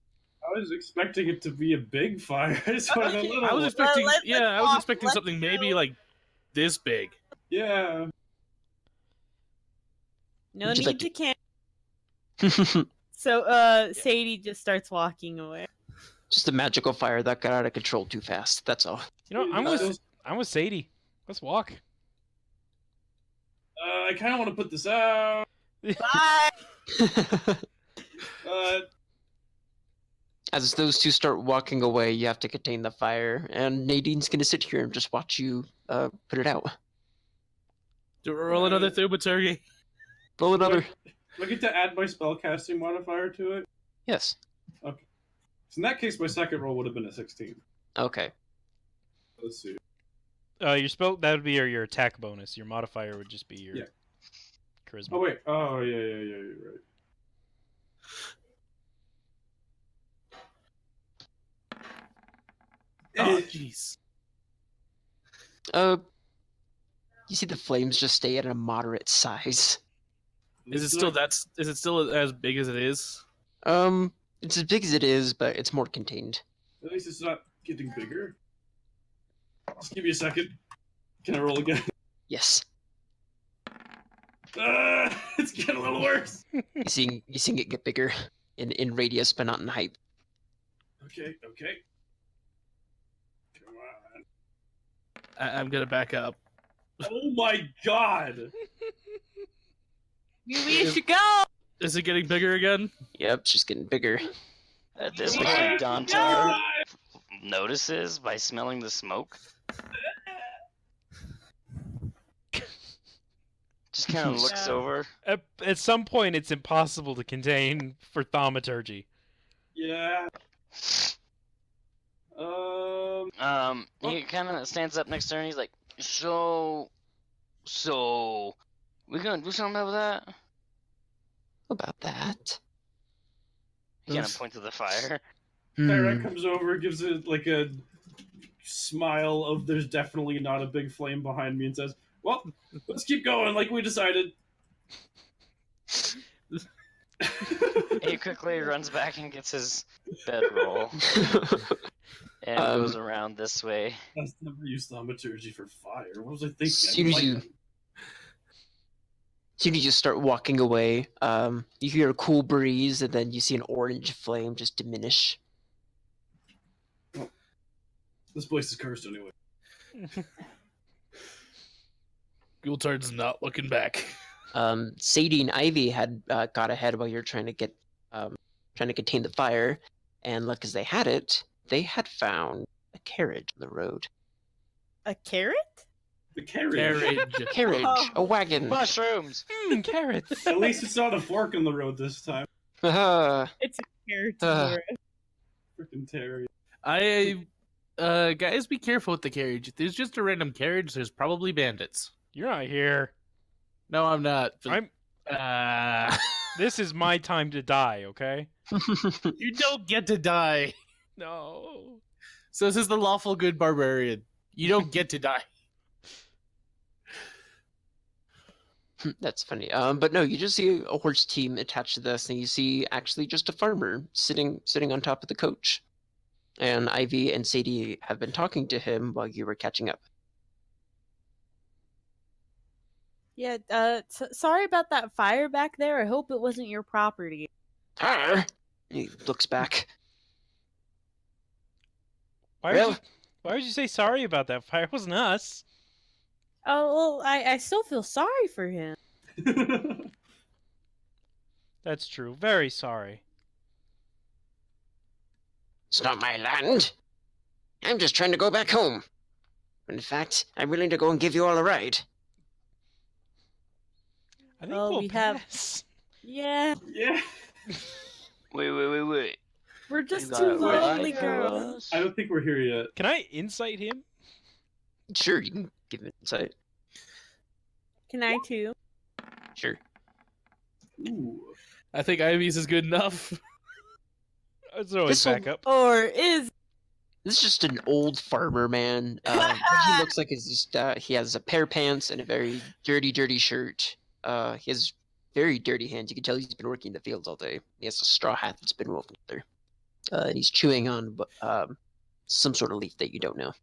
I was expecting it to be a big fire. I just wanted a Okay. little I was one. expecting, let's I was walk- expecting let's something maybe go. like this big. Yeah. No Would you need like to to- camp. So, Sadie just starts walking away. Just a magical fire that got out of control too fast. That's all. You know, I'm with Sadie. Let's walk. I kind of want to put this out. Bye. As those two start walking away, you have to contain the fire, and Nadine's gonna sit here and just watch you put it out. Do we roll another thaumaturgy? Roll another. Do I get to add my spellcasting modifier to it? Yes. So in that case, my second roll would have been a 16. Okay. Let's see. Your spell, that would be your attack bonus. Your modifier would just be your charisma. Oh wait. Oh yeah. You're right. Oh, jeez. You see the flames just stay at a moderate size. Is it still Is it still as big as it is? It's as big as it is, but it's more contained. At least it's not getting bigger. Just give me a second. Can I roll again? Yes. It's getting a little worse. You seeing it get bigger in radius, but not in height. Okay. Come on. I'm gonna back up. Oh my god! We should go. Is it getting bigger again? Yep, it's just getting bigger. At this point, Yeah. Dontar notices by smelling the smoke. Just kind of looks Yeah. over. At some point, it's impossible to contain for thaumaturgy. Yeah. He kind of stands up next to her and he's like, so, we gonna do something about that? About that. He kind of points to the fire. Farah Hmm. comes over, gives it like a smile of there's definitely not a big flame behind me, and says, "Well, let's keep going like we decided." He quickly runs back and gets his bedroll and Um, goes around this way. I've never used thaumaturgy for fire. What was I thinking? Soon as you- Soon as you start walking away, you hear a cool breeze, and then you see an orange flame just diminish. This place is cursed anyway. Gultard's not looking back. Sadie and Ivy had got ahead while you're trying to contain the fire, and luck as they had found a carriage on the road. A carrot? The carriage. Carriage. Carriage, Oh. a wagon. Mushrooms! Carrots. At least it's not a fork in the road this time. Ah, It's a carrot. Uh. Freaking Terry. Guys, be careful with the carriage. If there's just a random carriage, there's probably bandits. You're not here. No, I'm not. But, I'm. This is my time to die. Okay. you don't get to die. No. So this is the lawful good barbarian. You don't get to die. That's funny. But no, you just see a horse team attached to this, and you see actually just a farmer sitting on top of the coach. And Ivy and Sadie have been talking to him while you were catching up. Yeah, sorry about that fire back there. I hope it wasn't your property. Arr! He looks back. Why would you say sorry about that fire? It wasn't us. Oh, well, I still feel sorry for him. That's true. Very sorry. It's not my land. I'm just trying to go back home. In fact, I'm willing to go and give you all a ride. I think Oh, we'll we have- pass. Yeah, Yeah. Wait. we're You just got two a ride lonely for girls. us? I don't think we're here yet. Can I insight him? Sure, you can give it insight. Can I too? Sure. Ooh. I think Ivy's is good enough. It's always This'll- back up. Or is This is just an old farmer man. What he looks like is just he has a pair of pants and a very dirty shirt. He has very dirty hands. You can tell he's been working in the fields all day. He has a straw hat that's been woven together. And he's chewing on some sort of leaf that you don't know.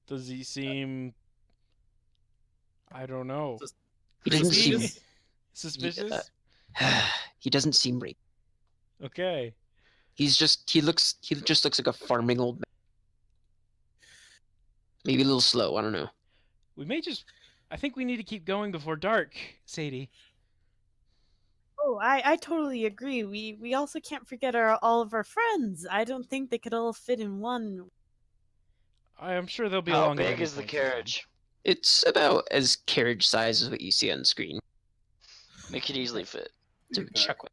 Does he seem? I don't know. He doesn't seem. Suspicious? He doesn't seem right. Okay. He just looks like a farming old man. Maybe a little slow. I don't know. We may just. I think we need to keep going before dark, Sadie. Oh, I totally agree. We also can't forget all of our friends. I don't think they could all fit in one. I am sure they'll be How along. at big any is the point in time. carriage? It's about as carriage size as what you see on the screen. It could easily fit. To check with.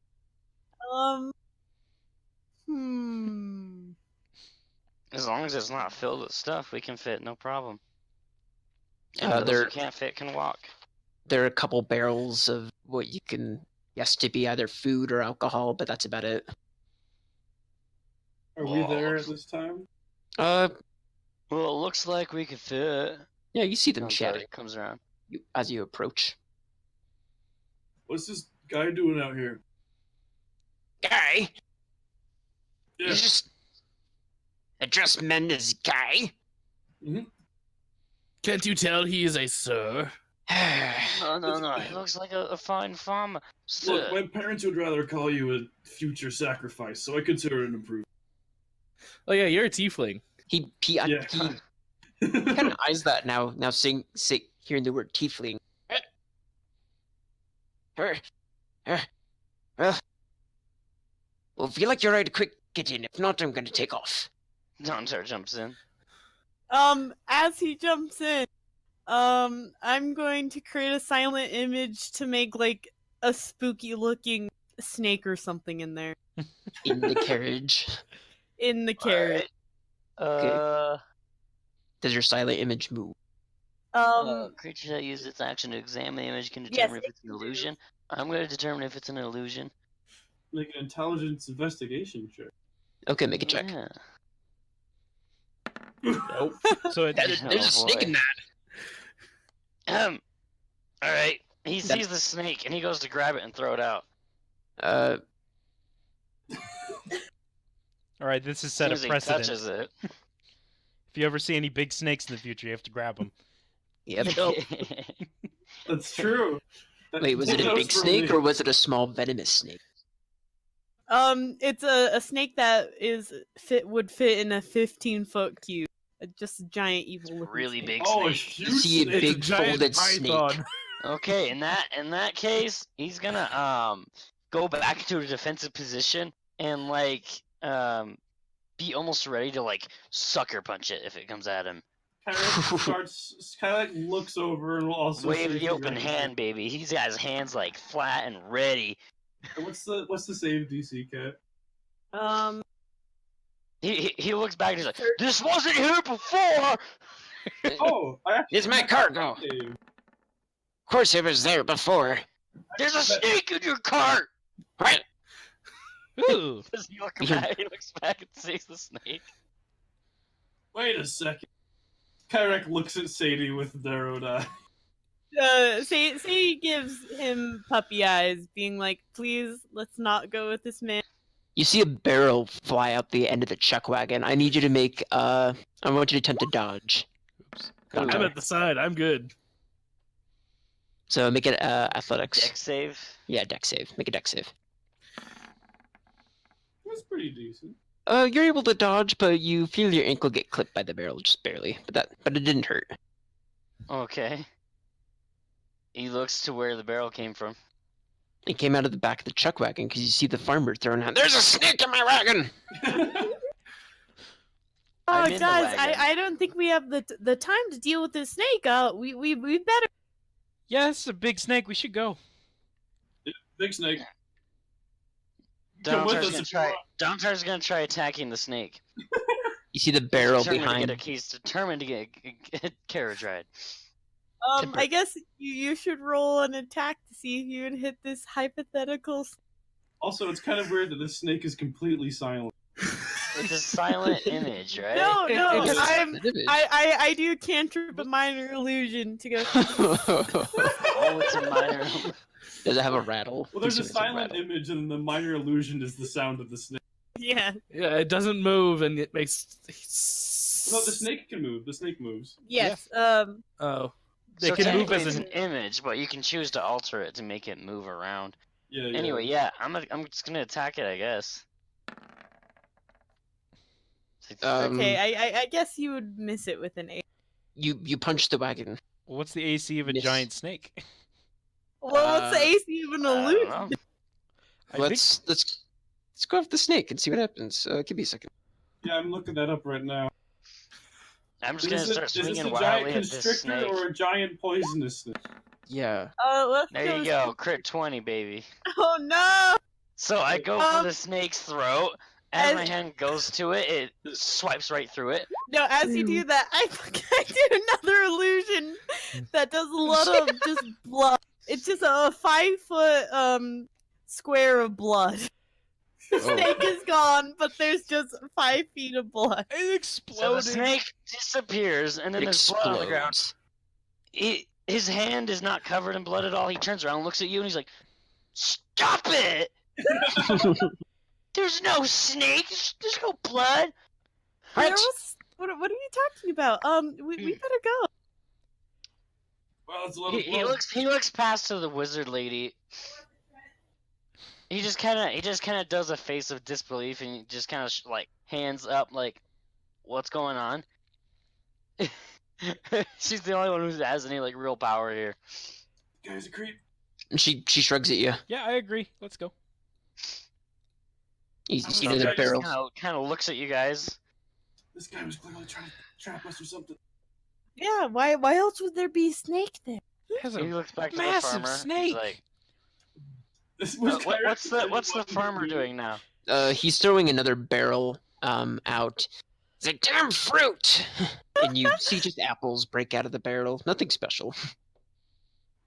Hmm. As long as it's not filled with stuff, we can fit, no problem. And Uh, those there- who can't fit can walk. There are a couple barrels of what you can guess to be either food or alcohol, but that's about it. Are we there at this time? Well, it looks like we could fit. Yeah, you see them Comes chatting comes around. as you approach. What's this guy doing out here? Guy, Yeah. you just address men as guy. Can't you tell he is a sir? No. He looks like a fine farmer. Look, my parents would rather call you a future sacrifice, so I consider it an improvement. Oh yeah, you're a tiefling. he Yeah. kind of eyes that now hearing the word tiefling. Well, if you like your ride, quick, get in. If not, I'm going to take off. Dontar jumps in. As he jumps in, I'm going to create a silent image to make like a spooky looking snake or something in there. In the carriage. In the carriage. Does your silent image move? Creature that uses its action to examine the image can Yes, determine if it it's an illusion. I'm going to determine if it's an illusion. Make an intelligence investigation check. Okay, make a check. Yeah. Nope. So it, There's Oh, a snake boy. in that. All right. He That- sees the snake and he goes to grab it and throw it out. all right. This is As set soon a as he precedent. touches it. If you ever see any big snakes in the future, you have to grab them. Yep. That's true. Wait, was it a big snake or was it a small venomous snake? It's a snake that would fit in a 15-foot cube. Just a giant evil looking Really snake. big Oh, a snake. You huge see a snake. It's a big giant folded snake. python. Okay, in that case, he's gonna go back to a defensive position and be almost ready to sucker punch it if it comes at him. Starts kind of looks over and will also Wave see if the he open recognizes- hand, baby. He's got his hands flat and ready. And what's the save DC, Cat? He looks back and he's like, "This wasn't here before." Oh, I actually It's my cargo. save. Of course it was there before. There's a snake in your cart. What? Ooh. He looks back and sees the snake. Wait a second. Kyrek looks at Sadie with narrowed eye. Sadie gives him puppy eyes, being like, "Please, let's not go with this man." You see a barrel fly out the end of the chuck wagon. I need you to make I want you to attempt to dodge. Oops. I'm Gontar. at the side. I'm good. So make it athletics. Deck save. Yeah, deck save. Make a deck save. That's pretty decent. You're able to dodge, but you feel your ankle get clipped by the barrel just barely. But it didn't hurt. Okay. He looks to where the barrel came from. It came out of the back of the chuck wagon because you see the farmer throwing out, "There's a snake in my wagon!" I'm Oh, in the guys, wagon. I don't think we have the time to deal with this snake. We better. Yeah, it's a big snake. We should go. Big snake. Come with us if you want. Domtar's gonna try attacking the snake. You see the barrel He's determined behind. To get he's determined to get a carriage ride. I guess you should roll an attack to see if you would hit this hypothetical. Also, it's kind of weird that this snake is completely silent. It's a silent image, right? No, It's- I do cantrip a minor illusion to go. Oh, it's a minor. Does it have a rattle? Well, there's a Please say it's silent rattle. image, and the minor illusion is the sound of the snake. Yeah. Yeah, it doesn't move, and it makes. No, the snake can move. The snake moves. Yes. Oh, They So can move technically as it's an. an image, but you can choose to alter it to make it move around. Yeah. yeah. Anyway, yeah, I'm just gonna attack it, I guess. Okay, I guess you would miss it with an 8. You punch the wagon. What's the AC of a Miss. giant snake? Well, what's the AC of an I don't illusion? know. I think Let's go after the snake and see what happens. Give me a second. Yeah, I'm looking that up right now. I'm just Is gonna this start a swinging giant wildly at this constrictor snake. or a giant poisonous snake? Yeah. Let's There you go, crit 20, baby. Oh no! So I go for the snake's throat. As my And- hand goes to it, it swipes right through it. No, as you do that, I do another illusion that does a lot of just blood. It's just a 5-foot square of blood. The Oh. snake is gone, but there's just 5 feet of blood. it So the exploded. snake disappears, and then It there's blood on the ground. explodes. His hand is not covered in blood at all. He turns around, looks at you, and he's like, "Stop it! There's no snake. There's no blood." There was- what are you talking about? We better go. Well, it's a lot of He blood. looks past to the wizard lady. He just kind of does a face of disbelief and he just kind of hands up like, "What's going on?" She's the only one who has any real power here. Guy's a creep. And she shrugs at you. Yeah, I agree. Let's go. You I'm see sorry, the I just barrel. Kind of looks at you guys. This guy was clearly trying to trap us or something. Yeah, why else would there be a snake there? It has He a looks back to massive the farmer. snake. He's like, This was "What's the farmer doing now?" He's throwing another barrel out. It's like, "Damn fruit!" And you see just apples break out of the barrel. Nothing special.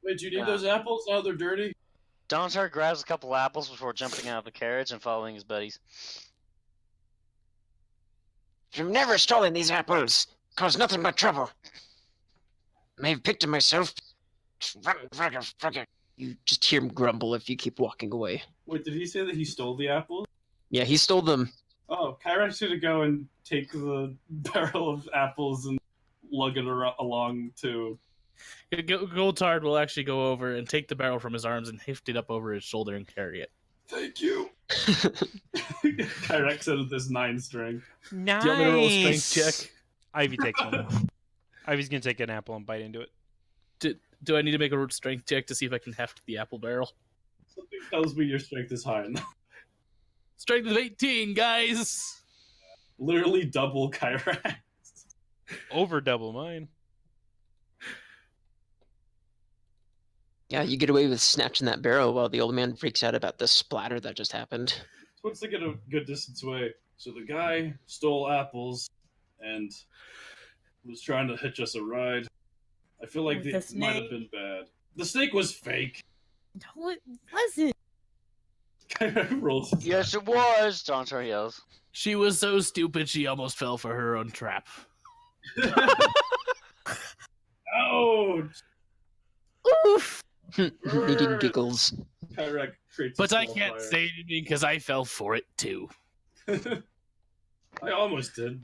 Wait, do you need those apples? Now they're dirty. Dontar grabs a couple apples before jumping out of the carriage and following his buddies. I've never stolen these apples. Cause nothing but trouble. May have picked them myself. You just hear him grumble if you keep walking away. Wait, did he say that he stole the apples? Yeah, he stole them. Oh, Kyrak's gonna go and take the barrel of apples and lug it along to... Goldtard will actually go over and take the barrel from his arms and lift it up over his shoulder and carry it. Thank you. Kyrak said with this 9 strength. Nice. Do you want me to roll a strength check? Ivy takes one. Ivy's gonna take an apple and bite into it. Do I need to make a strength check to see if I can heft the apple barrel? Something tells me your strength is high enough. Strength of 18, guys! Literally double Kyrak. Over double mine. Yeah, you get away with snatching that barrel while the old man freaks out about the splatter that just happened. Once they get a good distance away, so the guy stole apples and was trying to hitch us a ride. I feel like With it the might have snake? been bad. The snake was fake. No, it wasn't. Kyrak rolls. Yes, it was. Dontar yells. She was so stupid she almost fell for her own trap. Ouch! Oof. Nadine giggles. Kyrak creates. But a I small can't fire. say anything because I fell for it too. I almost did.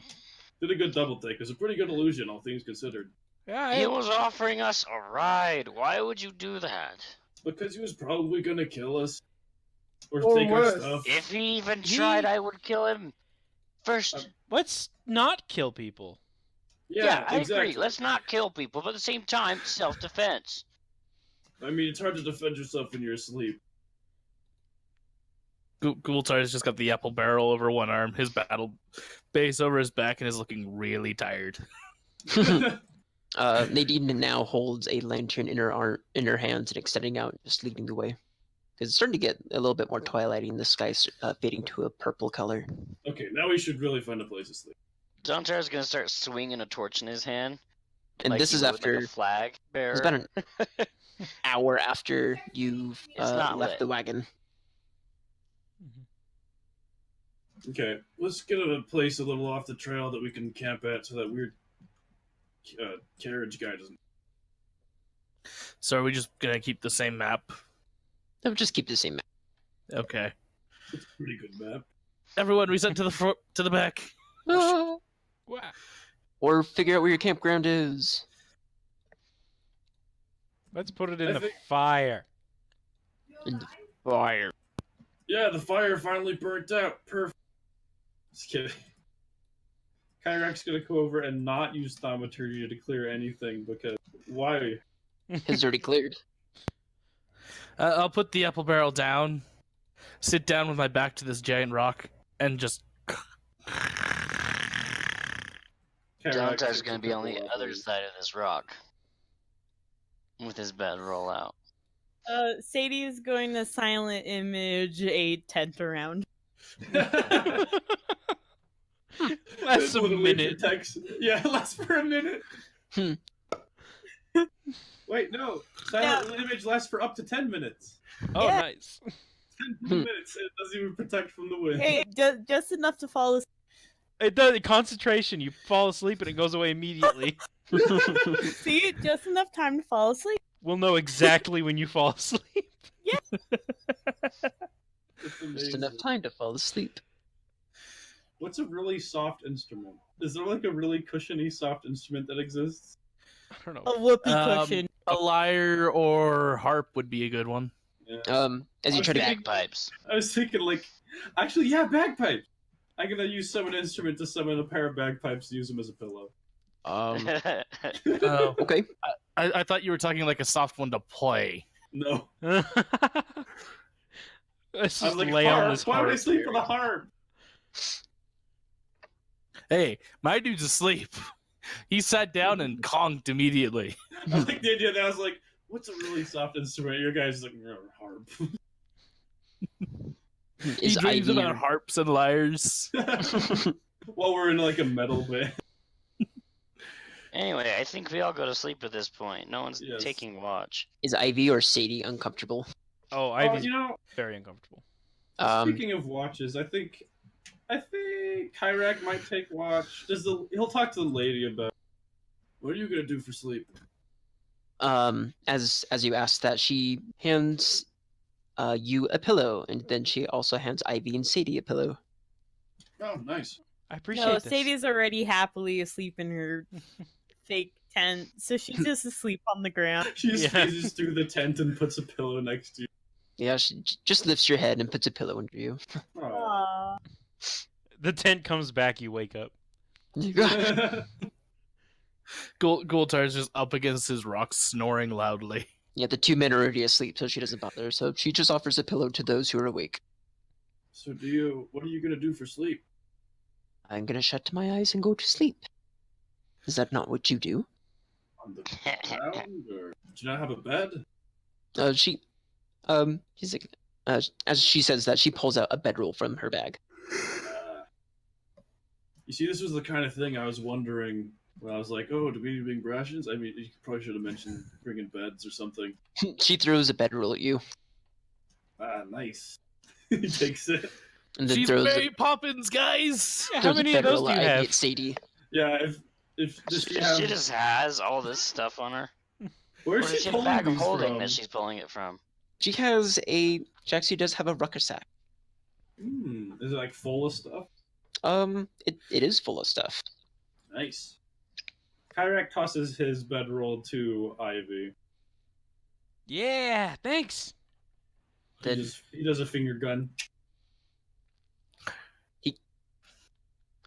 Did a good double take. It was a pretty good illusion, all things considered. Yeah, He was offering us a ride. Why would you do that? Because he was probably gonna kill us. Or Or take our worse. stuff. If he even tried, I would kill him. First, let's not kill people. yeah, I exactly. agree. Let's not kill people, but at the same time, self-defense. I mean, it's hard to defend yourself in your sleep. Goultard has just got the apple barrel over one arm, his battle base over his back, and is looking really tired. Nadine now holds a lantern in her hands and extending out, just leading the way. Because it's starting to get a little bit more twilighty, and the sky's fading to a purple color. Okay, now we should really find a place to sleep. Dontar's gonna start swinging a torch in his hand. And like this he is would, after like a flag bearer. it's about an hour after you've It's not left lit. the wagon. Okay, let's get a place a little off the trail that we can camp at so that weird carriage guy doesn't... So are we just gonna keep the same map? No, just keep the same map. Okay. It's a pretty good map. Everyone reset to the front, to the back. Wow. Or figure out where your campground is. Let's put it in I the think- fire. And fire. Yeah, the fire finally burnt out. Perfect. Just kidding. Kyrak's gonna go over and not use thaumaturgy to clear anything because why? It's already cleared. I'll put the apple barrel down, sit down with my back to this giant rock, and just. Dontar's gonna be on the other side of this rock. With his bed roll out. Sadie is going to silent image a tent around. Lasts a Literally minute. protects- Yeah, lasts for a minute. Hmm. Wait, no. Silent image lasts for up to 10 minutes. Oh, Yeah. nice. 10 minutes. It doesn't even protect from the wind. Hey, just enough to fall asleep. It does concentration. You fall asleep and it goes away immediately. See, just enough time to fall asleep. We'll know exactly when you fall asleep. It's Just amazing. enough time to fall asleep. What's a really soft instrument? Is there like a really cushiony soft instrument that exists? I don't know. A whoopee cushion. A lyre or harp would be a good one. Yeah. As you try to Bagpipes. I was thinking like, actually, yeah, bagpipes. I'm gonna use summon instrument to summon a pair of bagpipes to use them as a pillow. Oh, okay. I thought you were talking like a soft one to play. No, Let's I was just like, lay on harp. this Why would I harp. sleep with a harp? Hey, my dude's asleep. He sat down and conked immediately. I like the idea that I was like, what's a really soft instrument? Your guy's like, no, harp. He Is dreams Ivy about harps and lyres. While we're in like a metal band. Anyway, I think we all go to sleep at this point. No one's Yes. taking watch. Is Ivy or Sadie uncomfortable? Oh, Oh, Ivy's you know, very uncomfortable. speaking of watches, I think Kyrak might take watch. He'll talk to the lady about what are you gonna do for sleep? As you ask that, she hands you a pillow, and then she also hands Ivy and Sadie a pillow. Oh, nice. I No, appreciate this. Sadie's already happily asleep in her fake tent, so she's just asleep on the ground. She just Yeah. phases through the tent and puts a pillow next to you. Yeah, she just lifts your head and puts a pillow under you. Aw. Aww. The tent comes back, you wake up. Gultar's just up against his rock, snoring loudly. Yeah, the two men are already asleep, so she doesn't bother. So she just offers a pillow to those who are awake. So what are you gonna do for sleep? I'm gonna shut my eyes and go to sleep. Is that not what you do? On the ground, or do you not have a bed? He's like, as she says that, she pulls out a bedroll from her bag. You see, this was the kind of thing I was wondering when I was like, "Oh, do we need to bring rations?" I mean, you probably should have mentioned bringing beds or something. She throws a bedroll at you, Ah, nice. He takes it. and then She's throws Mary Poppins, guys! Yeah, how throws a many of those bedroll do you at Ivy have? and Sadie. Yeah, if does she have? She just has all this stuff on her. Where's Or does she she have a pulling bag of these holding from? that she's pulling it from? She actually does have a rucksack. Is it like full of stuff? It is full of stuff. Nice. Kyrak tosses his bedroll to Ivy. Yeah, thanks. Then He does a finger gun.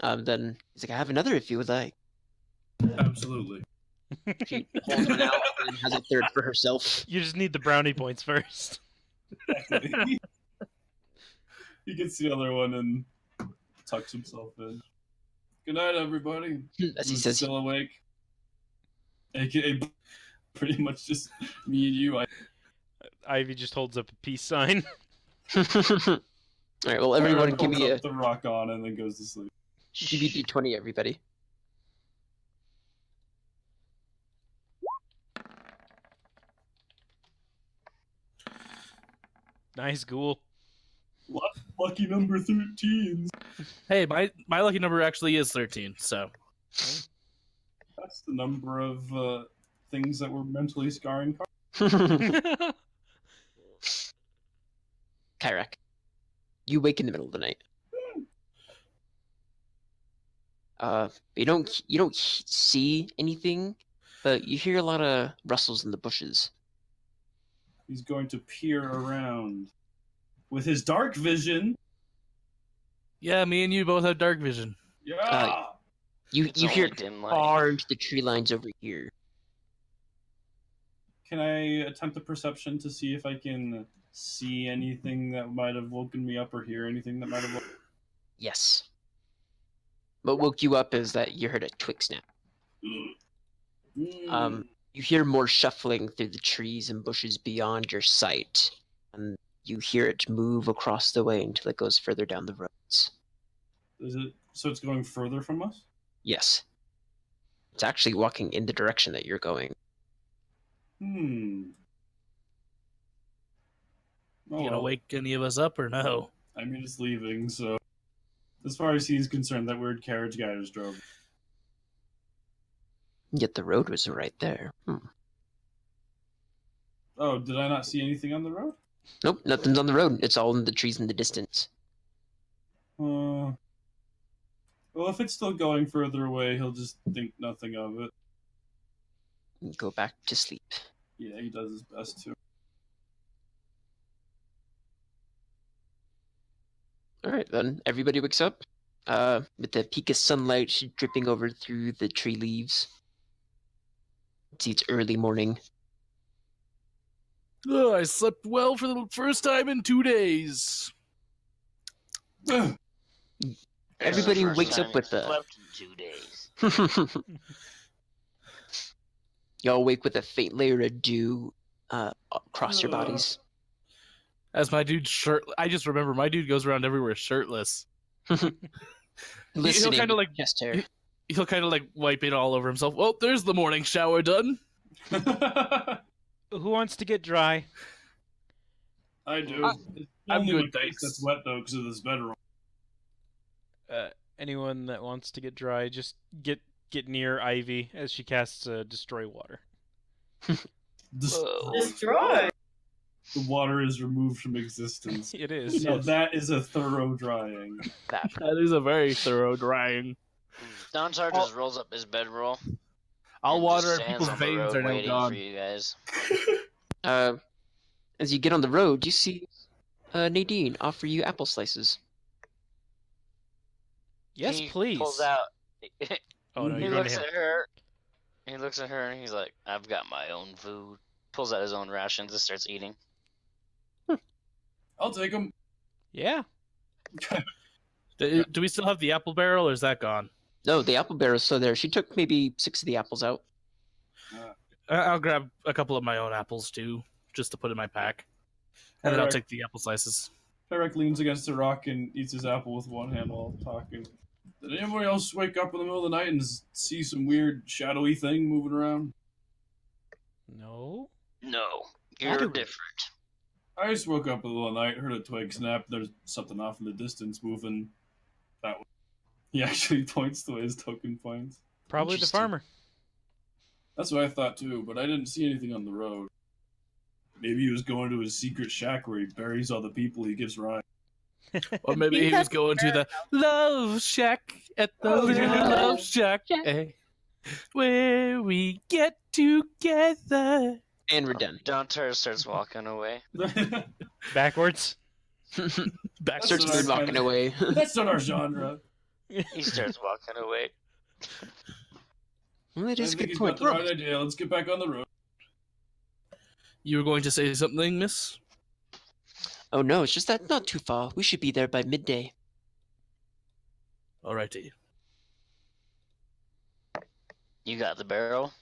then he's like, I have another if you would like. Absolutely. She pulls one out and has a third for herself. You just need the brownie points first. He gets the other one and tucks himself in. Good night, everybody. As he Who's says, still awake. AKA pretty much just me and you. Ivy just holds up a peace sign. all right, well, everyone Kyrak give me holds up the rock on and then goes to sleep. give me D20, everybody. Nice, ghoul. Lucky number 13. Hey, my lucky number actually is 13, so. That's the number of things that were mentally scarring. Kyrak, you wake in the middle of the night. You don't see anything, but you hear a lot of rustles in the bushes. He's going to peer around with his dark vision. Yeah, me and you both have dark vision. Yeah. You It's hear only dim light. far into the tree lines over here. Can I attempt a perception to see if I can see anything that might have woken me up or hear anything that might have woken Yes. What woke you up is that you heard a twig snap. You hear more shuffling through the trees and bushes beyond your sight, and you hear it move across the way until it goes further down the roads. Is it so it's going further from us? Yes. It's actually walking in the direction that you're going. Oh, You gonna well, wake any of us up or no? I mean, it's leaving, so as far as he's concerned, that weird carriage guy just drove. Yet the road was right there. Oh, did I not see anything on the road? Nope, nothing's on the road. It's all in the trees in the distance. Well, if it's still going further away, he'll just think nothing of it. You go back to sleep. Yeah, he does his best to. Alright, then everybody wakes up. With the peak of sunlight dripping over through the tree leaves. See, it's early morning. Oh, I slept well for the first time in 2 days. Everybody First wakes time up with you a... slept in 2 days. Y'all wake with a faint layer of dew across your bodies. As my dude I just remember my dude goes around everywhere shirtless. Listening kinda like- chest hair. He'll kind of like wipe it all over himself. Well, there's the morning shower done. Who wants to get dry? I do. It's I'm only good, my face that's thanks. wet though because of this bedroll. Anyone that wants to get dry, just get near Ivy as she casts Destroy Water. Whoa. Destroy. The water is removed from existence. It is. Now Yes. that is a thorough drying. That. That is a very thorough drying. Donsar just rolls up his bedroll All and water just and stands people's on the veins road are now waiting for gone. you guys. As you get on the road, you see Nadine offer you apple slices. Yes, He please. pulls out. Oh no, He you're going to looks him. at her. He looks at her and he's like, "I've got my own food." Pulls out his own rations and starts eating. I'll take them. Yeah. Do we still have the apple barrel, or is that gone? No, the apple barrel is still there. She took maybe 6 of the apples out. I'll grab a couple of my own apples too, just to put in my pack, and then I'll Alright. take the apple slices. Tarek leans against a rock and eats his apple with one hand while talking. Did anybody else wake up in the middle of the night and see some weird shadowy thing moving around? No. No, you're Shadowy. different. I just woke up in the middle of the night, heard a twig snap, there's something off in the distance moving that way. He actually points to his token points. Probably the Interesting. farmer. That's what I thought too, but I didn't see anything on the road. Maybe he was going to his secret shack where he buries all the people he gives rides. Or maybe think he was that's going to the love shack at the Oh, little yeah. love shack, where we get together. And we're done. Dontar starts walking away. Backwards. Back Starts what I mood walking kinda- away. That's not our genre. He starts walking away. Well, it I is a think good he's point. got the right idea. Let's get back on the road. You were going to say something, miss? Oh no, it's just that not too far. We should be there by midday. Alrighty. You got the barrel.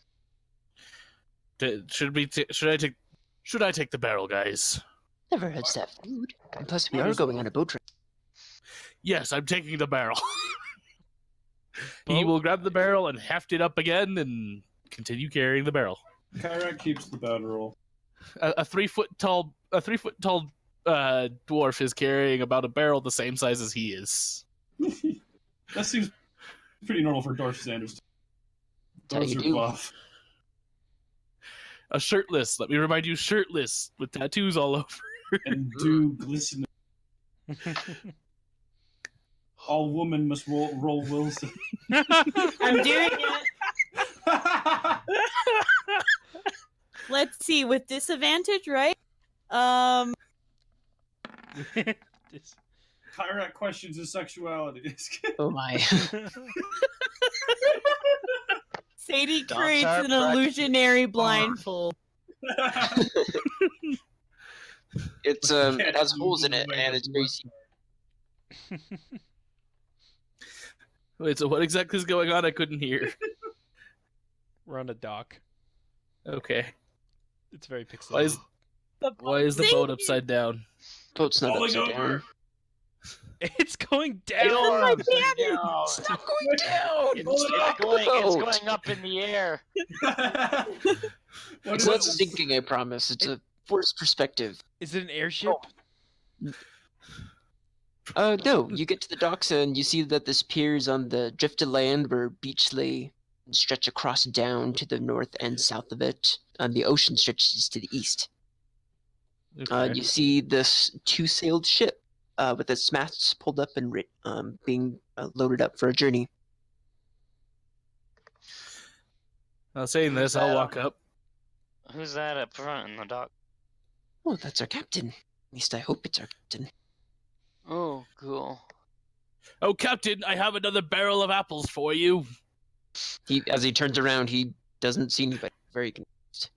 Should I take the barrel, guys? Never hurts that food. And plus, we Might are as going well. on a boat trip. Yes, I'm taking the barrel. He Boat? will grab the barrel and heft it up again and continue carrying the barrel. Kyrak keeps the bedroll. A 3 foot tall dwarf is carrying about a barrel the same size as he is. That seems pretty normal for Dorf Sanders. That's how Those you are do. buff. A shirtless. Let me remind you, shirtless with tattoos all over. And do glisten. All women must roll Wilson. I'm doing it. Let's see, with disadvantage, right? This- Kyrak questions his sexuality. Oh my. Sadie Don't creates start an practicing. illusionary blindfold. It's it has holes in it, and it's very Wait, so what exactly is going on? I couldn't hear. We're on a dock. Okay. It's very pixelated. Why is the boat upside down? boat's not Falling upside over. down. It's going down. Down. It's not going down. It's going up in the air. What It's is not it? sinking, I promise. It's a forced perspective. Is it an airship? No, you get to the docks and you see that this pier is on the drifted land where beach lay and stretch across down to the north and south of it, and the ocean stretches to the east. Okay. You see this two-sailed ship with its masts pulled up and being loaded up for a journey. Now, saying this, I'll walk up. Who's that up front in the dock? Oh, that's our captain. At least I hope it's our captain. Oh, cool. Oh, Captain, I have another barrel of apples for you. As he turns around, he doesn't see anybody. Very confused.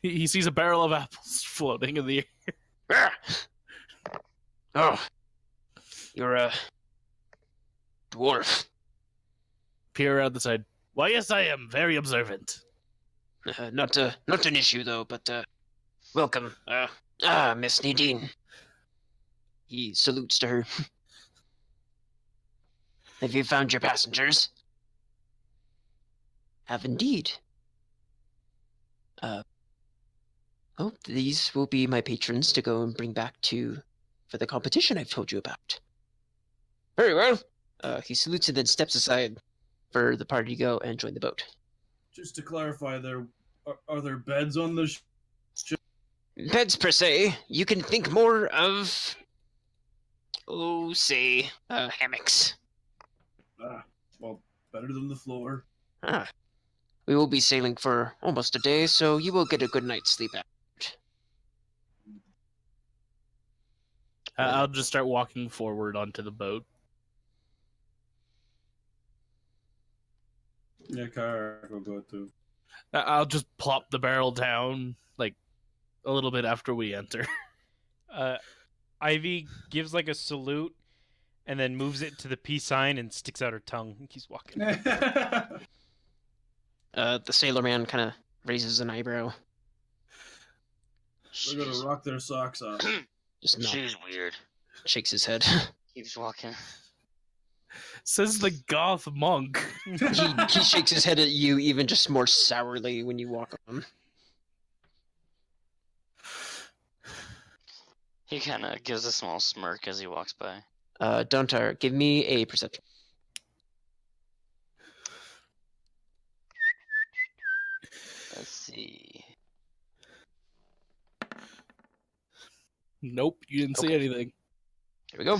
He sees a barrel of apples floating in the air. Oh, you're a dwarf. Peer around the side. Why, yes, I am. Very observant. Not an issue though. But welcome. Miss Nadine. He salutes to her. Have you found your passengers? Have indeed. Oh, these will be my patrons to go and bring back for the competition I've told you about. Very well. He salutes and then steps aside for the party to go and join the boat. Just to clarify, are there beds on the ship? Beds per se, you can think more of, say, hammocks. Ah, well, better than the floor. Ah, we will be sailing for almost a day, so you will get a good night's sleep out. I'll just start walking forward onto the boat. Yeah, Karak will go too. I'll just plop the barrel down, like, a little bit after we enter. Ivy gives like a salute and then moves it to the peace sign and sticks out her tongue and keeps walking. The sailor man kind of raises an eyebrow. We're gonna rock their socks off. Just not, She's weird. shakes his head. Keeps walking. Says the goth monk. He shakes his head at you even just more sourly when you walk on. He kind of gives a small smirk as he walks by. Dontar, give me a perception. Let's see. Nope, you didn't see anything. Here we go.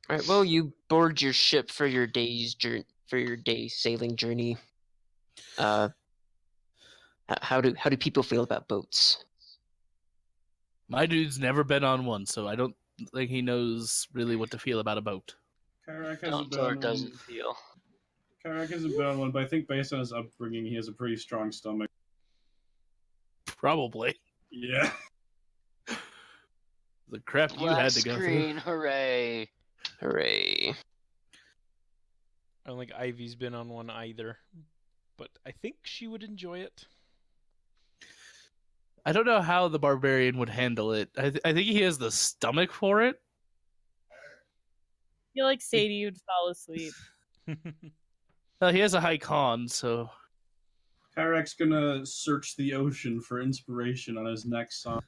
All right. Well, you board your ship for your day's sailing journey. How do people feel about boats? My dude's never been on one, so I don't think he knows really what to feel about a boat. Karak hasn't been on Dontor one. doesn't feel. Karak hasn't been on one, but I think based on his upbringing, he has a pretty strong stomach. Probably. Yeah. The crap you Black had to go screen, through. hooray! Hooray! I don't think Ivy's been on one either, but I think she would enjoy it. I don't know how the barbarian would handle it. I think he has the stomach for it. I feel like Sadie would fall asleep. Well, he has a high con, so Karak's gonna search the ocean for inspiration on his next song.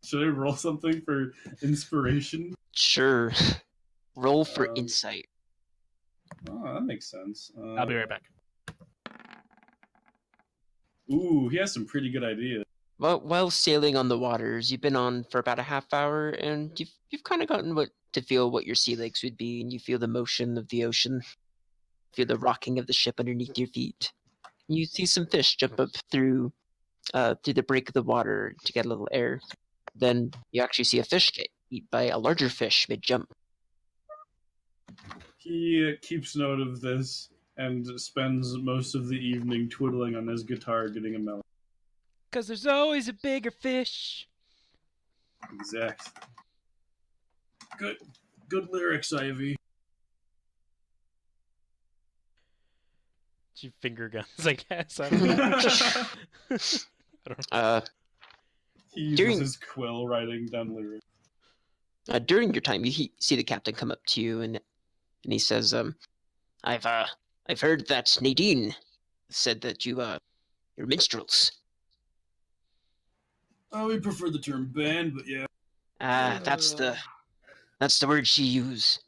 Should I roll something for inspiration? Sure. Roll for Um, insight. Oh, that makes sense. I'll be right back. Ooh, he has some pretty good ideas. Well, while sailing on the waters, you've been on for about a half hour, and you've kind of gotten to feel what your sea legs would be, and you feel the motion of the ocean, feel the rocking of the ship underneath your feet. You see some fish jump up through the break of the water to get a little air. Then you actually see a fish get eaten by a larger fish mid-jump. He keeps note of this and spends most of the evening twiddling on his guitar, getting a melody. 'Cause there's always a bigger fish. Exact. Good lyrics, Ivy. She finger guns, I guess. I don't know. I don't know. He uses During- his quill writing down lyrics. During your time, you see the captain come up to you, and he says, I've heard that Nadine said that you're minstrels. Oh, we prefer the term band, but yeah. That's the word she used.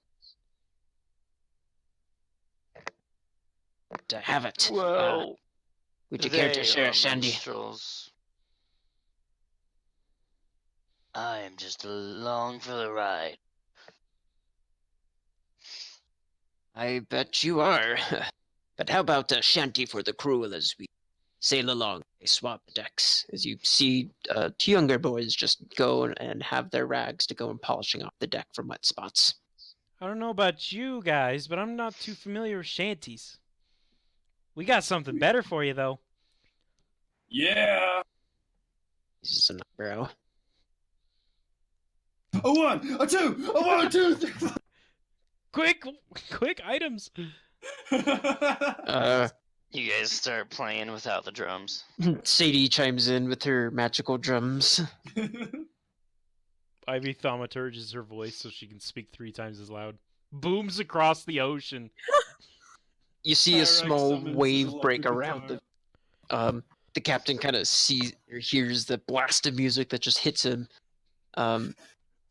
To have it. Well, Would you care they to share are a shandy? minstrels. I am just along for the ride. I bet you are. But how about a shanty for the crew as we sail along? They swap the decks as you see two younger boys just go and have their rags to go and polishing off the deck from wet spots. I don't know about you guys, but I'm not too familiar with shanties. We got something better for you, though. Yeah! This is an eyebrow. A 1, a 2, a 1, 2, 3. Quick items. You guys start playing without the drums. Sadie chimes in with her magical drums. Ivy thaumaturges her voice so she can speak 3 times as loud. Booms across the ocean. You see a Tyrax small summons his wave break electric around guitar. the captain kind of sees or hears the blast of music that just hits him. And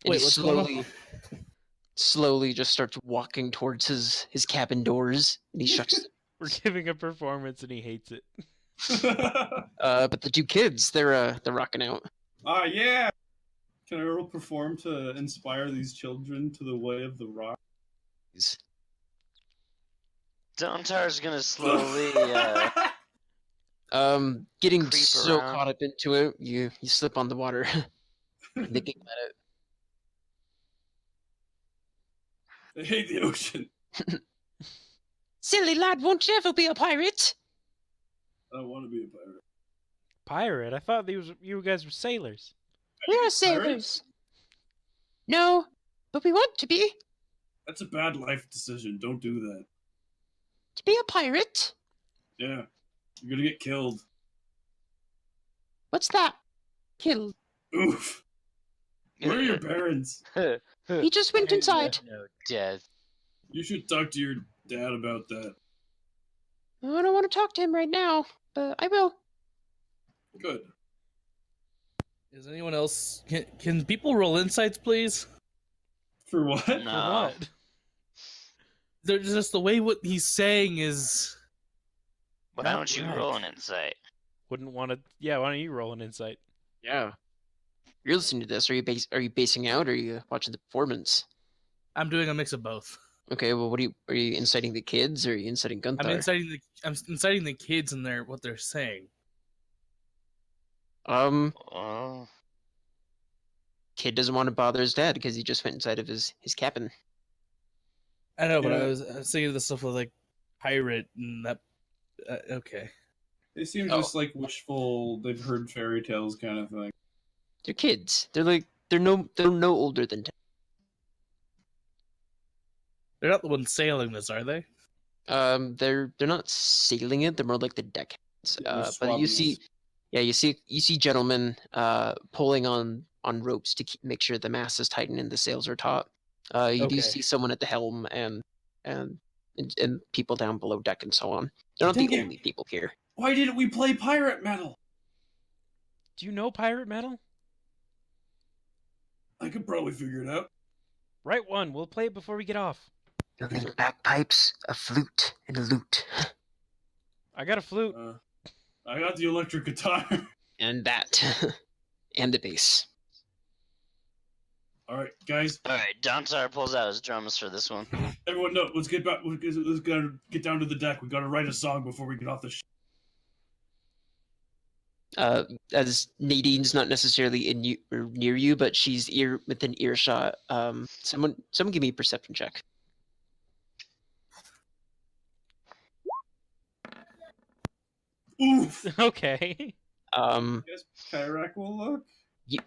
Wait, he what's going on? slowly just starts walking towards his cabin doors, and he shuts. We're giving a performance and he hates it. But the two kids, they're rocking out. Ah, yeah! Can I roll perform to inspire these children to the way of the rock? Dontar's gonna slowly Getting creep so around. caught up into it, you slip on the water. They get at I hate the ocean. it. Silly lad, won't you ever be a pirate? I don't want to be a pirate. Pirate? I thought you guys were sailors. We are Pirates? sailors. No, but we want to be. That's a bad life decision. Don't do that. To be a pirate? Yeah. You're gonna get killed. What's that? Killed. Oof. Where are your parents? He just went inside. No death. You should talk to your dad about that. I don't want to talk to him right now, but I will. Good. Is anyone else? Can people roll insights, please? For what? No. For what? They're just the way what he's saying is. Why Not don't you right. roll an insight? Wouldn't want to. Yeah, why don't you roll an insight? Yeah. You're listening to this. Are you basing out, or are you watching the performance? I'm doing a mix of both. Okay. Well, are you inciting the kids, or are you inciting I'm Gunther? inciting the kids and what they're saying. Oh. Kid doesn't want to bother his dad because he just went inside of his cabin. I know, but Yeah. I was thinking of the stuff with like pirate and that. Okay. They seem Oh. just like wishful, they've heard fairy tales kind of thing. They're kids. They're no older than 10. They're not the ones sailing this, are they? They're not sailing it. They're more like the deckhands. Yeah, they're But you swabbies. see gentlemen pulling on ropes to make sure the mast is tightened and the sails are taut. You do Okay. see someone at the helm and people down below deck and so on. They're not Dang the it. only people here. Why didn't we play pirate metal? Do you know pirate metal? I could probably figure it out. Right one. We'll play it before we get off. You'll need bagpipes, a flute, and a lute, I got a flute. I got the electric guitar. and that, and the bass. All right, guys. Alright, Dontar pulls out his drums for this one. Everyone, no. Let's get back. Let's get down to the deck. We gotta write a song before we get off the ship. As Nadine's not necessarily in you or near you, but she's within earshot. Someone give me a perception check. Oof. Okay. Guess Kyrak will look. You,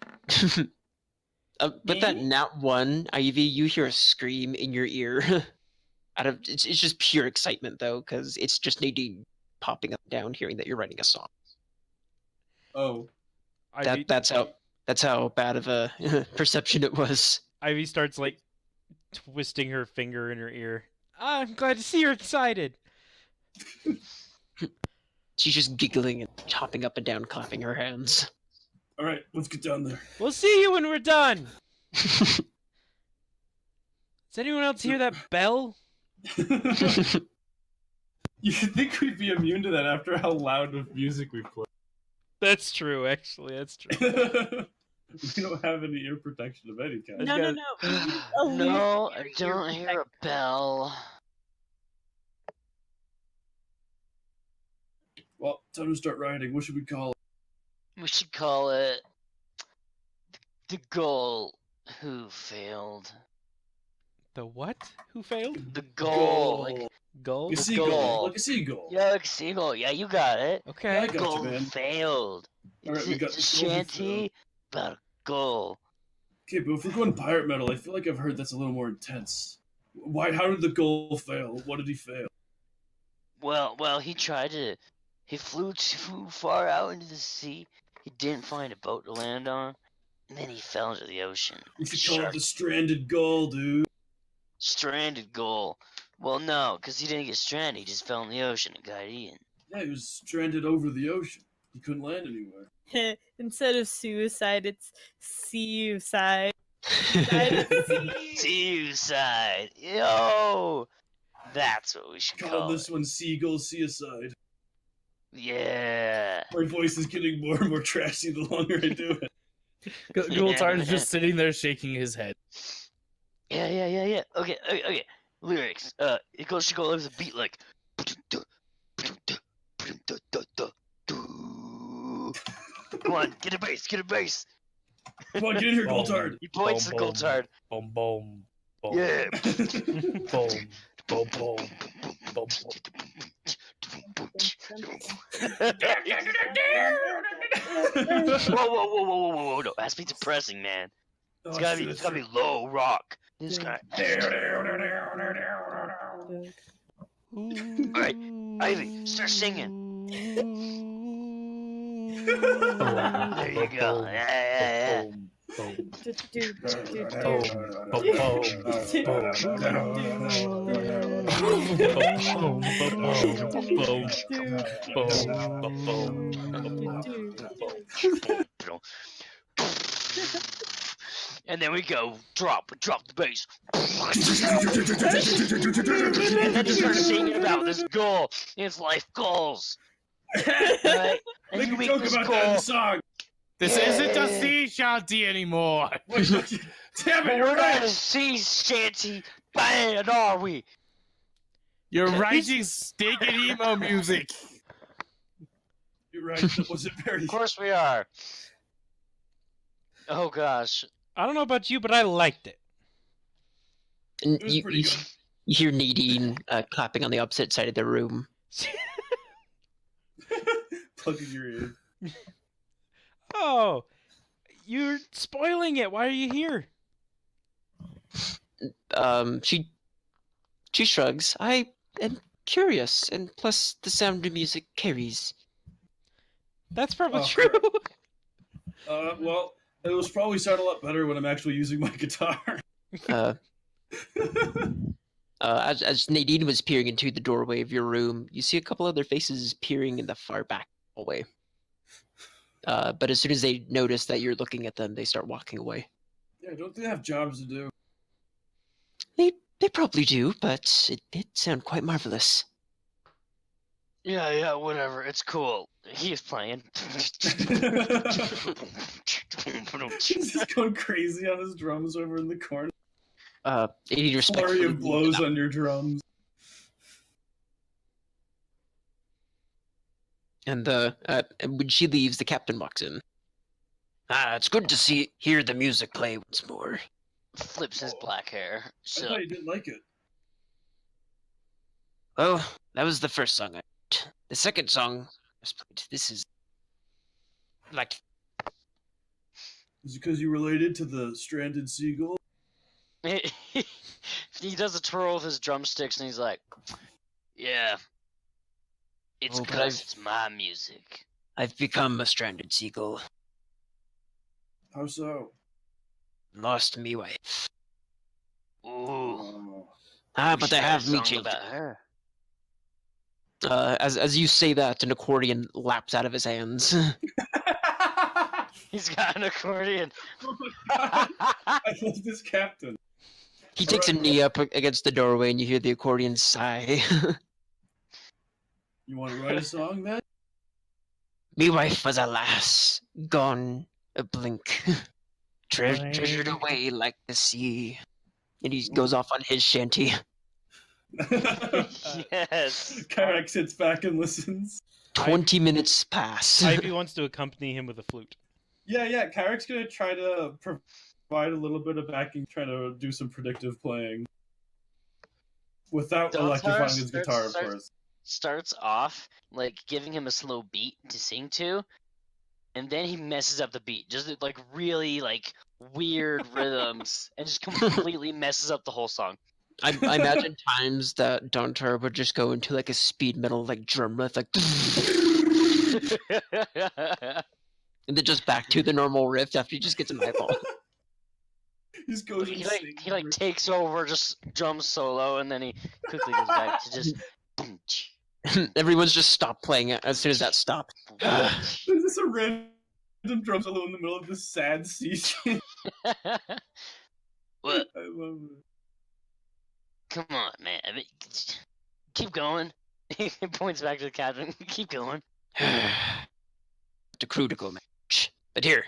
with that nat one, Ivy, you hear a scream in your ear. It's just pure excitement though, because it's just Nadine popping up and down, hearing that you're writing a song. Oh. Ivy, That's how bad of a perception it was. Ivy starts like twisting her finger in her ear. I'm glad to see you're excited. She's just giggling and hopping up and down, clapping her hands. All right, let's get down there. We'll see you when we're done. Does anyone else hear that bell? You think we'd be immune to that after how loud of music we play? That's true, actually. That's true. We don't have any ear protection of any kind. That's No. gotta- No, I don't hear a bell. Well, time to start writing. What should we call it? We should call it the goal who failed. The what? Who failed? The goal. Like, Gull? Like a the seagull. goal. Like a seagull. yeah, like seagull. Yeah, you got it. Okay. I The got goal you, who man. failed. All right, It's, we got it's a the goal who shanty about a goal. Okay, but if we're going pirate metal, I feel like I've heard that's a little more intense. Why? How did the goal fail? What did he fail? Well, he tried to. He flew too far out into the sea. He didn't find a boat to land on, and then he fell into the ocean. We should call it the stranded goal, dude. Stranded goal. Well, no, because he didn't get stranded. He just fell in the ocean and got eaten. Yeah, he was stranded over the ocean. He couldn't land anywhere. Instead of suicide, it's Seaicide. Died at sea. Seaicide. Yo! That's what we should Calling call this it. one Seagull Seaicide. Yeah. My voice is getting more and more trashy the longer I do it. Gultard is just sitting there shaking his head. Yeah. Okay. Lyrics. It should go with a beat like. Come on, get a bass. Come on, get in here, Goldard. He points to Goldard. Boom, boom, boom. Yeah. Boom, boom, boom, boom, Whoa! No, that's be depressing, man. It's gotta be low rock. This guy. Alright, Ivy, start singing. There you go. Yeah. And then we go drop the bass. And then he starts singing about this goal, his life goals. Right? And Make you a make joke this about that in goal. the song. This isn't a sea shanty anymore. Damn it, But you're we're not a right. sea shanty band, are we? You're writing steak and emo music. You're right. That wasn't very. Of course we are. Oh gosh. I don't know about you, but I liked it. And It was pretty good. you hear Nadine clapping on the opposite side of the room. Plugging your ear. Oh, you're spoiling it. Why are you here? She shrugs. I am curious, and plus the sound of music carries. That's probably Oh, true. Well, it was probably sound a lot better when I'm actually using my guitar. As Nadine was peering into the doorway of your room, you see a couple other faces peering in the far back hallway. But as soon as they notice that you're looking at them, they start walking away. Yeah, don't they have jobs to do? They probably do, but it did sound quite marvelous. Yeah, whatever. It's cool. He's playing. He's just going crazy on his drums over in the corner. Nadine Flurry respectfully of blows on your drums. And when she leaves, the captain walks in. It's good to hear the music play once more. Flips his black hair. I So thought you didn't like it. Well, that was the first song I heard. The second song I just played. This is like Is it because you related to the stranded seagull? he does a twirl with his drumsticks and he's like, "Yeah, it's Oh, but because it's my music." I've become a stranded seagull. How so? Lost me wife. Ooh. Oh. But they have me changed changed. about her. As you say that, an accordion laps out of his hands. He's got an accordion. I love this captain. He takes a knee up against the doorway, and you hear the accordion sigh. You want to write a song, then? Me wife was a lass, gone a blink, treasured away like the sea. And he goes off on his shanty. Yes. Karak sits back and listens. 20 minutes pass. Ivy wants to accompany him with a flute. Yeah. Karak's gonna try to provide a little bit of backing, trying to do some predictive playing. Without electrifying his guitar, of course. Starts off like giving him a slow beat to sing to, and then he messes up the beat, just like really like weird rhythms, and just completely messes up the whole song. I imagine times that Dontar would just go into like a speed metal like drum riff, like, and then just back to the normal riff after he just gets an eyeball. He goes He insane. takes over, just jumps solo, and then he quickly goes back to just. Everyone's just stopped playing it as soon as that stopped. Is this a random drum solo in the middle of this sad Seaicide? What? I love it. Come on, man. I mean, keep going. He points back to the captain. Keep going. The crew to go match. But here,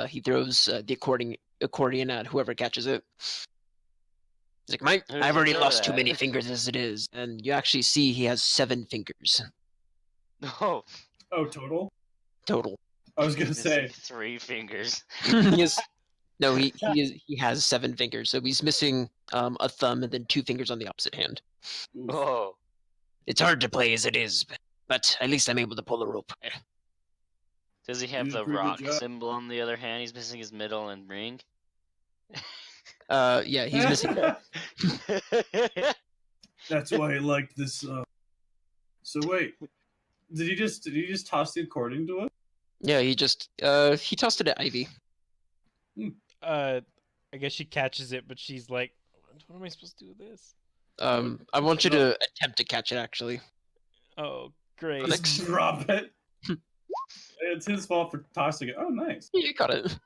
he throws the accordion at whoever catches it. He's like, Mike, Who does I've he already throw lost it too at? many fingers as it is. And you actually see he has 7 fingers Oh, Oh, total? total. I was gonna he's missing say. 3 fingers. he has, no, he has 7 fingers. So he's missing a thumb and then 2 fingers on the opposite hand. Oof. Oh, It's hard to play as it is, but at least I'm able to pull a rope. does he have You did a the pretty good rock job. symbol on the other hand? He's missing his middle and ring. Yeah, he's missing. That's why I liked this. So wait, did he just toss the accordion to us? Yeah, he tossed it at Ivy. I guess she catches it, but she's like, "What am I supposed to do with this?" I want you to attempt to catch it. Actually, Oh, great. Just drop it. It's his fault for tossing it. Oh, nice. you got it.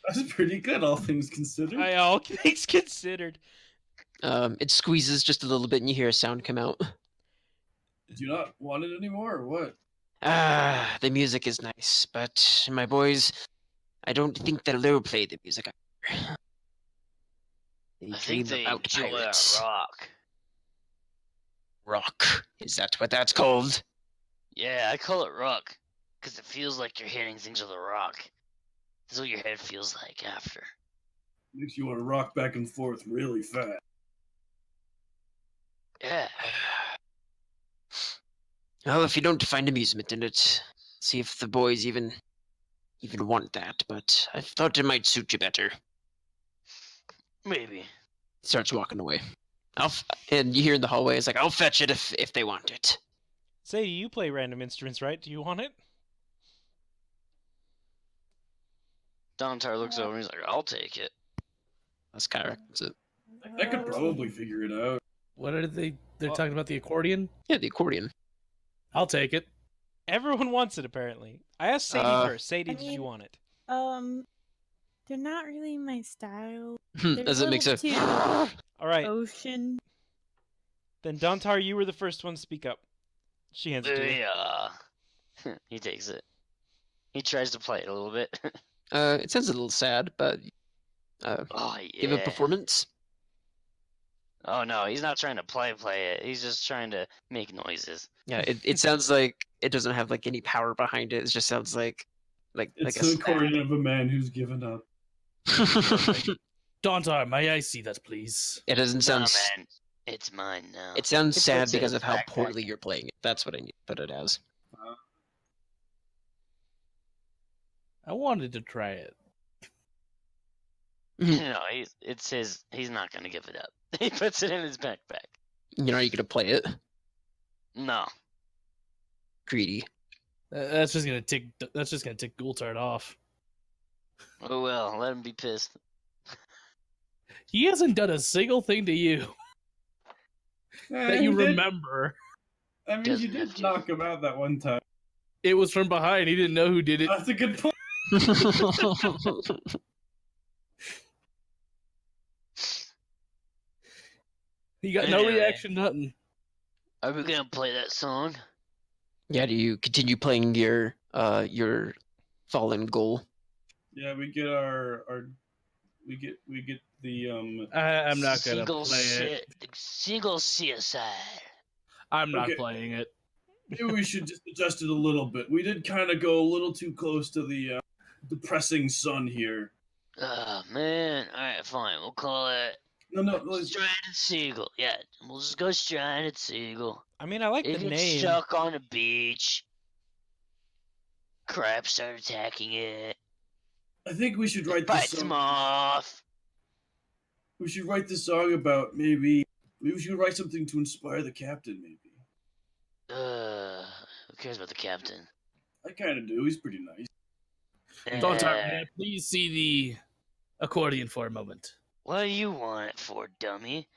That's pretty good, all things considered. All things considered. It squeezes just a little bit, and you hear a sound come out. Do you not want it anymore, or what? Ah, the music is nice, but my boys, I don't think they'll play the music. They I dream think they about enjoy pirates. our rock. Rock. Is that what that's called? Yeah, I call it rock because it feels like you're hitting things with a rock. This is what your head feels like after. Makes you want to rock back and forth really fast. Yeah. Well, if you don't find amusement in it, see if the boys even want that. But I thought it might suit you better. Maybe. Starts walking away. And you hear in the hallway, it's like, I'll fetch it if they want it. Say, you play random instruments, right? Do you want it? Dontar looks over and he's like, I'll take it. That's correct. That's it. I could probably figure it out. What are they? They're Well- talking about the accordion. Yeah, the accordion. I'll take it. Everyone wants it, apparently. I asked Sadie first. Sadie, did you want it? They're not really my style. Does it make sense? Too All right. ocean. Then Dontar, you were the first one to speak up. She hands it to you. Yeah. He takes it. He tries to play it a little bit. It sounds a little sad, but Oh, yeah. give a performance. Oh, no, he's not trying to play it. He's just trying to make noises. Yeah, it sounds like it doesn't have like any power behind it. It just sounds like It's a the accordion of a man who's given up. Dontar, may I see that, please? It doesn't Nah, sound. man. It's mine now. It sounds He sad puts it in because his of how backpack. poorly you're playing it. That's what I need to put it as. I wanted to try it. No, he's not going to give it up. He puts it in his backpack. Are you gonna play it? No. Greedy. That's just gonna tick. That's just gonna tick Ghoultart off. Oh, well, let him be pissed. He hasn't done a single thing to you that you remember. I mean, Doesn't you have did to. knock him out that one time. It was from behind. He didn't know who did it. That's a good point. He got no Anyway. reaction, nothing. Are we going to play that song? Yeah, do you continue playing your fallen goal? Yeah, we get we get the I'm not gonna play it. Single Seaicide. I'm not Okay. playing it. Maybe we should just adjust it a little bit. We did kind of go a little too close to the depressing sun here. Oh, man. Alright, fine. We'll call it No, let's, Stranded Seagull. Yeah, we'll just go Stranded Seagull. I mean, I like It the gets name. stuck on a beach. Crabs start attacking it. I think we should write Bites this him song. off. We should write this song about maybe we should write something to inspire the captain. Maybe Who cares about the captain? I kind of do. He's pretty nice. Dontar, Eh, may I please see accordion for a moment. What do you want it for, dummy?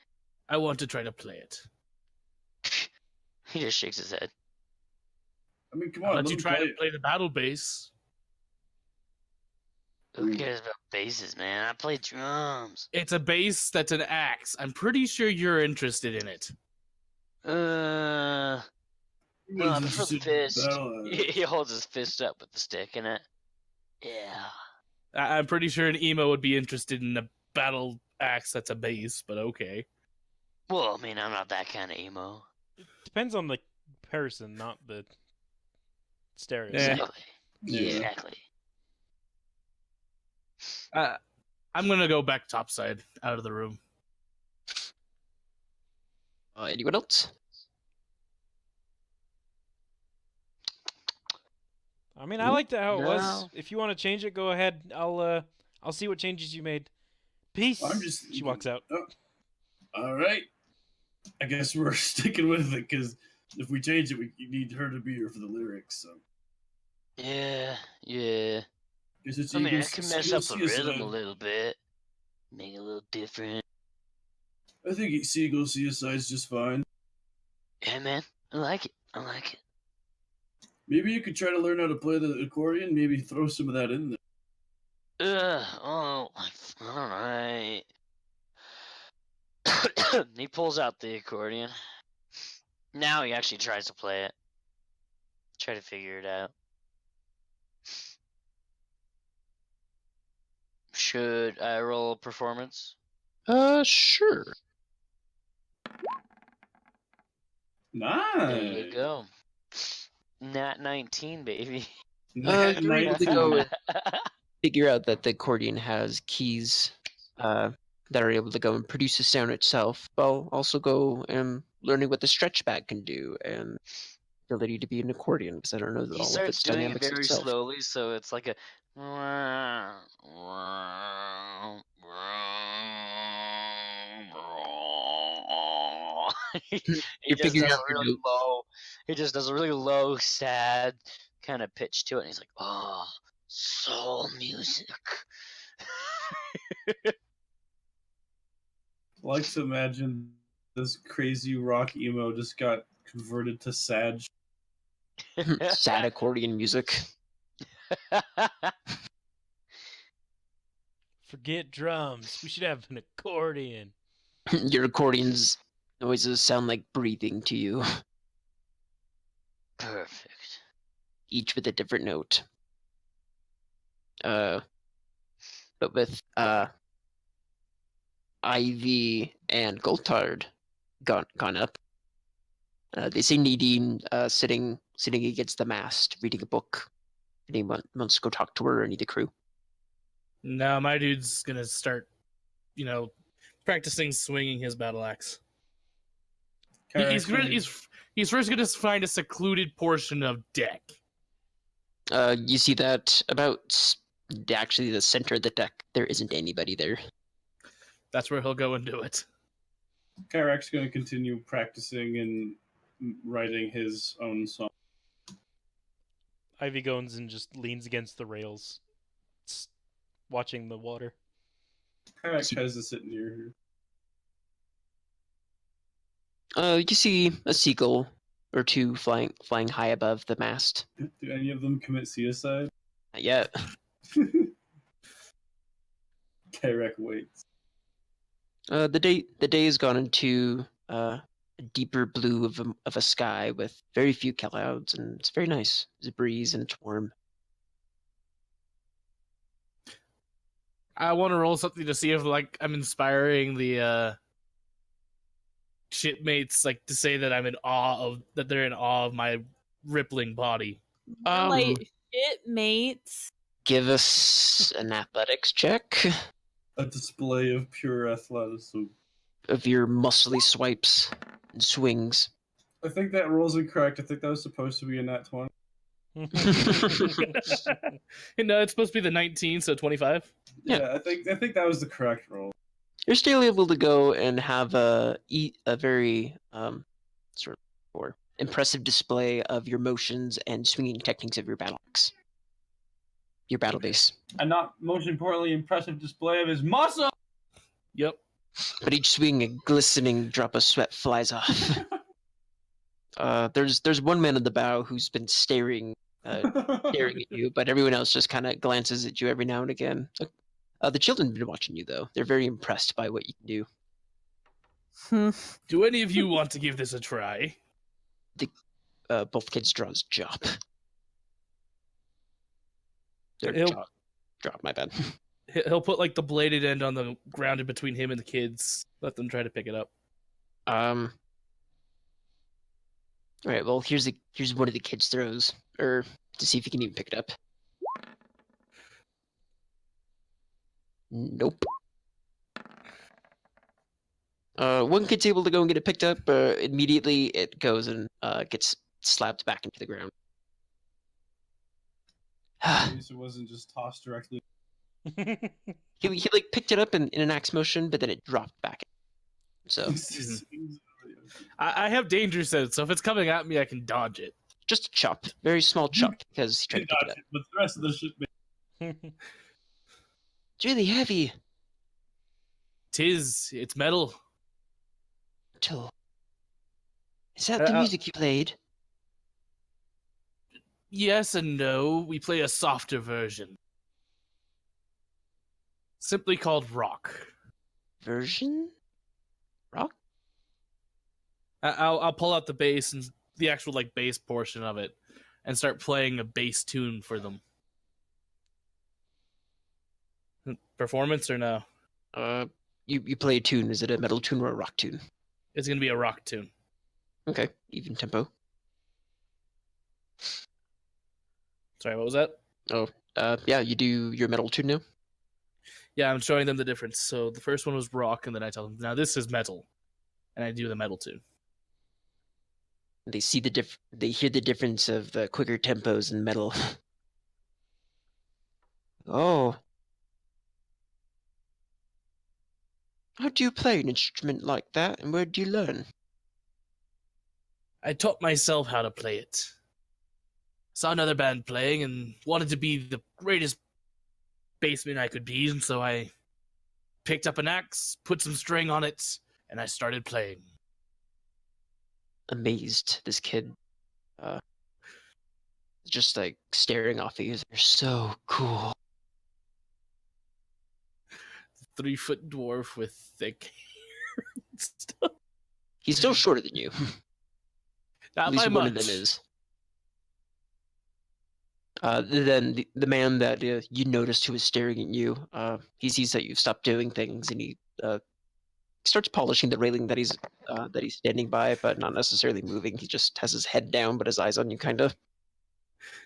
I want to try to play it. He just shakes his head. I mean, come I'll on, let let you me try play to it. play the battle bass. Who cares about basses, man? I play drums. It's a bass that's an axe. I'm pretty sure you're interested in it. No, I Everyone's prefer the interested in fist. battle. He holds his fist up with the stick in it. Yeah. I'm pretty sure an emo would be interested in a battle axe that's a bass, but okay. Well, I mean, I'm not that kind of emo. Depends on the person, not the stereotype. Yeah. Exactly. Yeah. Exactly. I'm gonna go back topside, out of the room. Anyone else? I mean, I liked it how it was. No. If you want to change it, go ahead. I'll see what changes you made. Peace. I'm just She walks out. Oh, all right. I guess we're sticking with it because if we change it, we need her to be here for the lyrics. So Yeah. guess it's I mean, I Eagles- can mess Eagles up the rhythm a Seaicide. little bit. Make it a little different. I think Seagull Seaicide is just fine. Yeah, man. I like it. Maybe you could try to learn how to play the accordion. Maybe throw some of that in there. Oh, alright. He pulls out the accordion. Now he actually tries to play it. Try to figure it out. Should I roll performance? Sure. There you Nice. go. Nat 19, baby. Nat You're able to 19. go and figure out that the accordion has keys that are able to go and produce the sound itself, while also go and learning what the stretch bag can do and ability to be an accordion, because I don't know He all of starts its doing it dynamics very itself. slowly, so it's like a. he You're just figuring does out a your really note. low. He just does a really low, sad kind of pitch to it, and he's like, "Oh, soul music." I like to imagine this crazy rock emo just got converted to sad. Sad accordion music. Forget drums. We should have an accordion. Your accordion's noises sound like breathing to you, Perfect. each with a different note. But with Ivy and Goldtard gone up, they see Nadine sitting against the mast, reading a book. Anyone wants to go talk to her or any of the crew? No, my dude's gonna start, practicing swinging his battle axe. He's first gonna find a secluded portion of deck. You see that about actually the center of the deck, there isn't anybody there. That's where he'll go and do it. Karak's going to continue practicing and writing his own song. Ivy goes and just leans against the rails, watching the water. Karak tries to sit near her. You see a seagull or two flying high above the mast. Do any of them commit suicide? Not yet. Karak waits. The day has gone into a deeper blue of a sky with very few clouds, and it's very nice. There's a breeze and it's warm. I want to roll something to see if I'm inspiring the shipmates, to say that they're in awe of my rippling body. Like shit, mates. Give us an athletics check A display of pure athleticism. of your muscly swipes and swings. I think that roll's incorrect. I think that was supposed to be a nat 20. No, it's supposed to be the 19, so 25. Yeah, I think that was the correct roll. You're still able to go and have a very sort of or impressive display of your motions and swinging techniques of your battle axe. your battle Okay. base. And not most importantly, impressive display of his muscle. Yep. But each swing, a glistening drop of sweat flies off. There's one man in the bow who's been staring at you, but everyone else just kind of glances at you every now and again. The children have been watching you, though. They're very impressed by what you can do. Do any of you want to give this a try? Both kids draws job. Their He'll- jaw drop, my bad. He'll put like the bladed end on the ground in between him and the kids. Let them try to pick it up. All right, well, here's one of the kids' throws, or to see if you can even pick it up. Nope. One kid's able to go and get it picked up, but immediately it goes and gets slapped back into the ground. At least it wasn't just tossed directly. he like picked it up in an axe motion, but then it dropped back. So I have danger sense, so if it's coming at me, I can dodge it. just a chop, very small chop, because he tried to pick it up. But the rest of the shit. It's really heavy. It's metal. Is that the music you played? Yes and no. We play a softer version. Simply called rock. Version? Rock? I'll pull out the bass and the actual like bass portion of it and start playing a bass tune for them. Performance or no? You play a tune. Is it a metal tune or a rock tune? It's gonna be a rock tune. Okay, even tempo. Sorry, what was that? Yeah, you do your metal tune now? Yeah, I'm showing them the difference. So the first one was rock, and then I tell them, now this is metal. And I do the metal tune. They see they hear the difference of the quicker tempos in metal. Oh. How do you play an instrument like that, and where do you learn? I taught myself how to play it. Saw another band playing and wanted to be the greatest bassman I could be, and so I picked up an axe, put some string on it, and I started playing. Amazed, this kid. Just like staring off at you. You're so cool. 3-foot dwarf with thick hair and stuff. He's still shorter than you. Not At least by one much. of them is. Then the man that you noticed who was staring at you, he sees that you've stopped doing things, and he starts polishing the railing that he's standing by, but not necessarily moving. He just has his head down, but his eyes on you, kind of.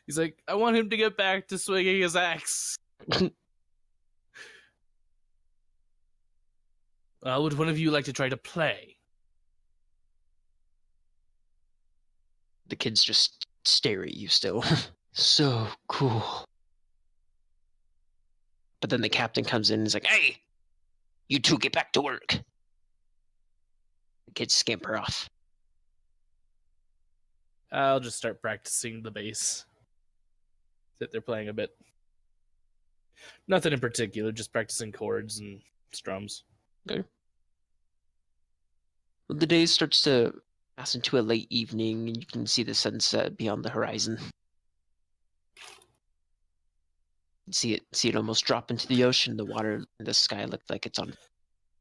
He's like, I want him to get back to swinging his axe. Would one of you like to try to play? The kids just stare at you still. So cool. But then the captain comes in and is like, hey, you two get back to work. The kids scamper off. I'll just start practicing the bass. Sit there playing a bit. Nothing in particular, just practicing chords and strums. Okay. Well, the day starts to pass into a late evening, and you can see the sunset beyond the horizon. See it almost drop into the ocean. The water in the sky looked like it's on Is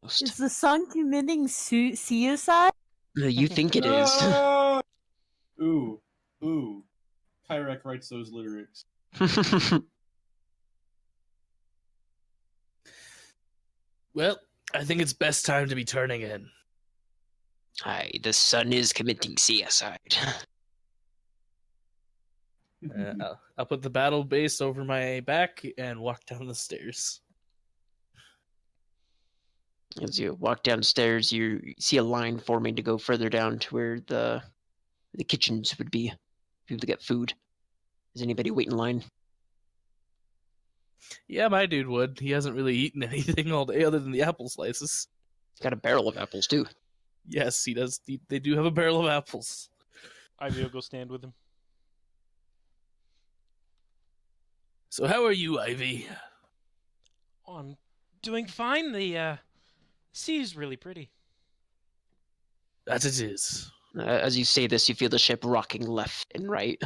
almost. the song committing suicide? You think it is. Ah! Ooh. Kyrek writes those lyrics. Well, I think it's best time to be turning in. Hi, the sun is committing suicide. I'll put the battle base over my back and walk down the stairs. As you walk downstairs, you see a line forming to go further down to where the kitchens would be. People to get food. Is anybody waiting in line? Yeah, my dude would. He hasn't really eaten anything all day other than the apple slices. Got a barrel of apples too. Yes, he does. They do have a barrel of apples. Ivy will go stand with him. So how are you, Ivy? Oh, I'm doing fine. The sea is really pretty. That it is. As you say this, you feel the ship rocking left and right,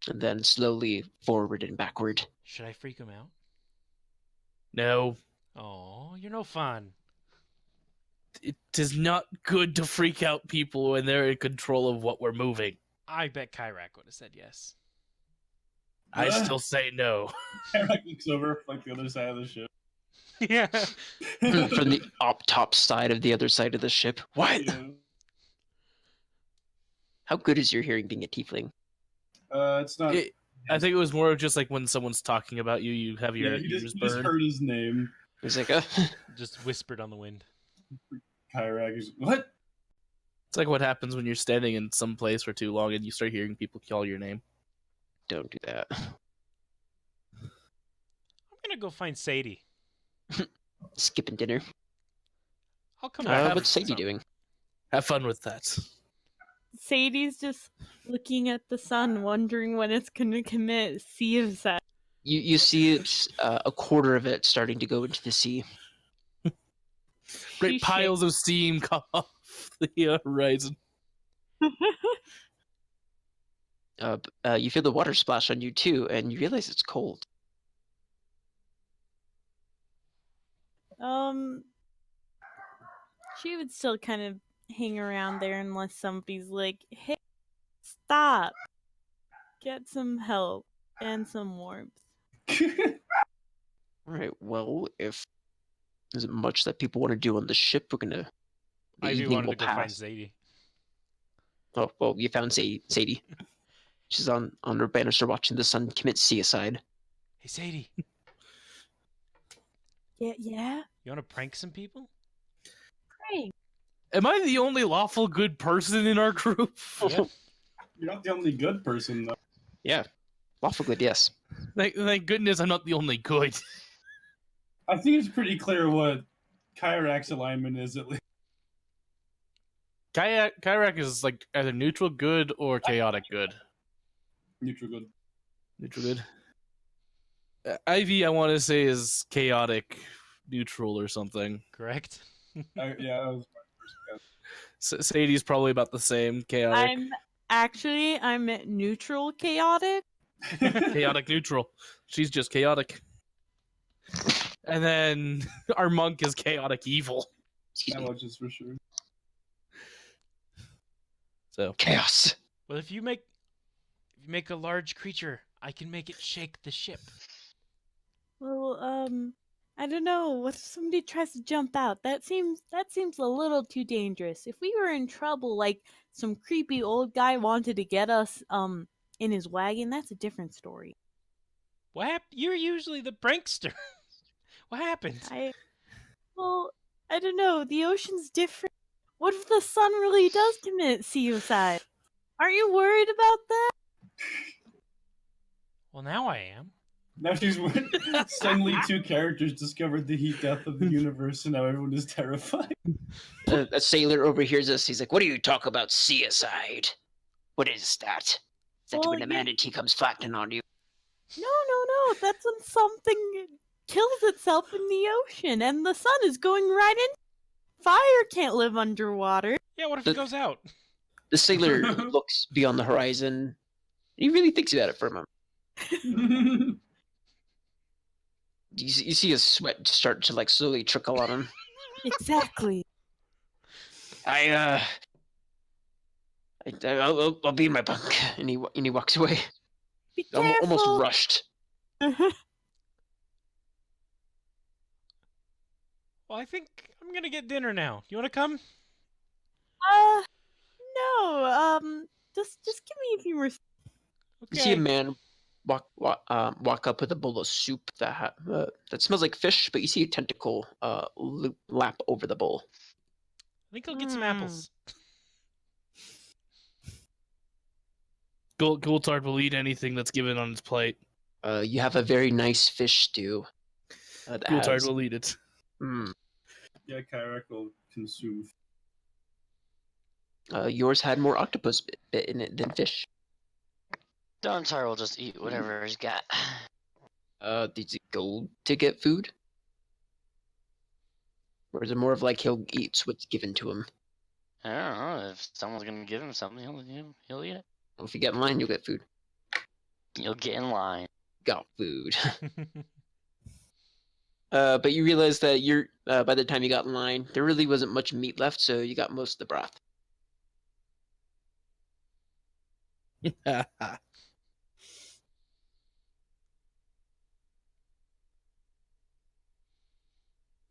and then slowly forward and backward. Should I freak him out? No, Oh, you're no fun. it is not good to freak out people when they're in control of what we're moving. I bet Kyrak would have said yes. I still say no. Eric looks over like the other side of the ship. Yeah. From the top side of the other side of the ship. What? Yeah. How good is your hearing being a tiefling? It's not. I think it was more of just like when someone's talking about you, you have your Yeah, he ears just burn. heard his name. He's like, Just whispered on the wind. Kyrak is what? It's like what happens when you're standing in some place for too long and you start hearing people call your name. don't do that. I'm gonna go find Sadie. Skipping dinner. I'll come back. What's Sadie So- doing? Have fun with that. Sadie's just looking at the sun, wondering when it's going to commit suicide. You see it's a quarter of it starting to go into the sea. Great She piles of steam come off the horizon. You feel the water splash on you too, and you realize it's cold. She would still kind of hang around there unless somebody's like, "Hey, stop! Get some help and some warmth." All right. Well, if there's much that people want to do on the ship, we're gonna. The Ivy evening wanted will to go find pass. Zadie. Oh well, you found Sadie. She's on her banister watching the sun commit suicide. Hey, Sadie, Yeah. you want to prank some people? Great. Am I the only lawful good person in our group? Yeah. You're not the only good person, though. Yeah, lawful good. Yes. Thank goodness I'm not the only good. I think it's pretty clear what Kyrak's alignment is, at least. Kyrak is like either neutral good or chaotic good. Neutral good. Neutral good. Ivy, I want to say, is chaotic neutral or something. Correct. Yeah, that was my first guess. Sadie's probably about the same. Chaotic. I'm neutral chaotic. Chaotic neutral. She's just chaotic. And then our monk is chaotic evil. Excuse That me. much is for sure. So Chaos. Well, if you make a large creature, I can make it shake the ship. Well, I don't know. What if somebody tries to jump out? That seems a little too dangerous. If we were in trouble, like some creepy old guy wanted to get us in his wagon, that's a different story. What happened? You're usually the prankster. What happened? I don't know. The ocean's different. What if the sun really does commit suicide? Aren't you worried about that? Well, now I am. Now she's suddenly two characters discovered the heat death of the universe, and now everyone is terrified. A sailor overhears us. He's like, "What do you talk about suicide? What is that? Is that Well, when a manatee comes flattening on you?" No. That's when something kills itself in the ocean, and the sun is going right in. Fire can't live underwater. Yeah, what if it goes out? The sailor looks beyond the horizon. He really thinks about it for a moment. You see his sweat start to like slowly trickle on him. Exactly. I'll be in my bunk, and he walks away. Be I'm careful. almost rushed. Well, I think I'm gonna get dinner now. You want to come? No. Just give me a few more. You see a Okay. man walk up with a bowl of soup that smells like fish, but you see a tentacle lap over the bowl. I think I'll get some apples. Goultard will eat anything that's given on his plate. You have a very nice fish stew. That Goultard has, will eat it. Yeah, Kyrak will consume. yours had more octopus bit in it than fish. Dontar will just eat whatever he's got. Did he go to get food? Or is it more of like he'll eat what's given to him? I don't know. If someone's gonna give him something, he'll eat it. Well, if you get in line, you'll get food. You'll get in line. Got food. But you realize that you're by the time you got in line, there really wasn't much meat left, so you got most of the broth.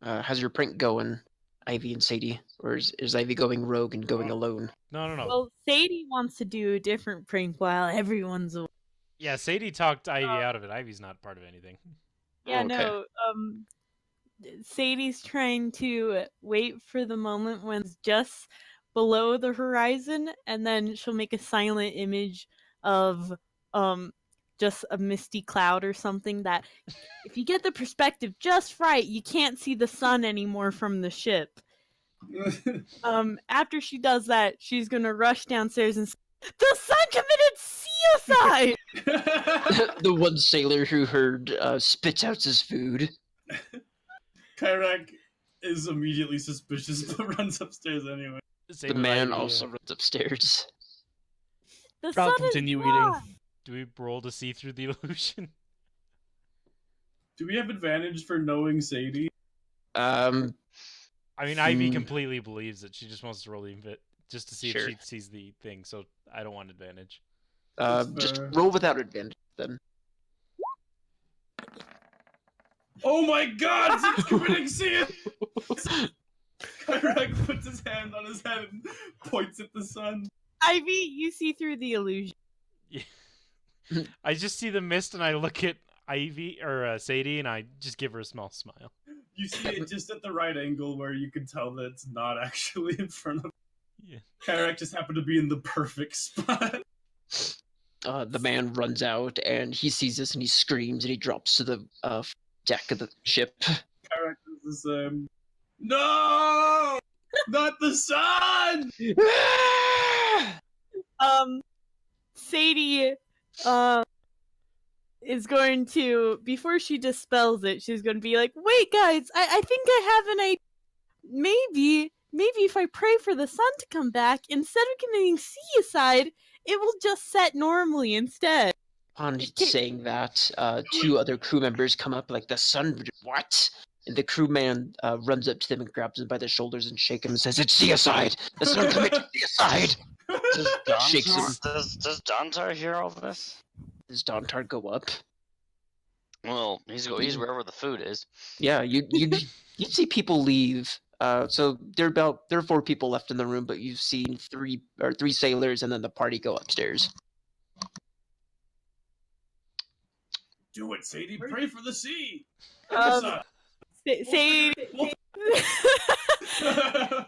How's your prank going, Ivy and Sadie? Or is Ivy going rogue and going alone? No. Well, Sadie wants to do a different prank while everyone's away. Yeah, Sadie talked Ivy out of it. Ivy's not part of anything. Yeah, Okay. no. Sadie's trying to wait for the moment when it's just below the horizon, and then she'll make a silent image of just a misty cloud or something that, if you get the perspective just right, you can't see the sun anymore from the ship. After she does that, she's gonna rush downstairs and say, "The sun committed suicide!" The one sailor who heard spits out his food. Kyrak is immediately suspicious but runs upstairs anyway. Same The with man Ivy, also runs upstairs. The I'll sun continue is eating. gone. Do we roll to see through the illusion? Do we have advantage for knowing Sadie? I mean, Ivy Hmm. completely believes it. She just wants to roll the invit just to see Sure. if she sees the thing. So I don't want advantage. Just fair. roll without advantage then. Oh my god, it's committing suicide! Kyrak puts his hand on his head and points at the sun. Ivy, you see through the illusion. Yeah. I just see the mist and I look at Ivy or Sadie and I just give her a small smile. You see it just at the right angle where you can tell that it's not actually in front of Yeah. Kyrak just happened to be in the perfect spot. The man runs out and he sees this and he screams and he drops to the deck of the ship. Kyrak does the same. No! Not the sun! Sadie is going to, before she dispels it, she's going to be like, "Wait, guys, I think I have an idea. Maybe if I pray for the sun to come back, instead of committing suicide, it will just set normally instead." On saying that, two other crew members come up like, the sun, what? And the crewman runs up to them and grabs him by the shoulders and shakes him and says, "It's suicide! The sun committed suicide!" Shakes him. Does Dontar hear all this? Does Dontar go up? Well, he's wherever the food is. Yeah, you see people leave. So there are 4 people left in the room, but you've seen 3 sailors and then the party go upstairs. Do it, Sadie. Pray for the sea. Um, Sadie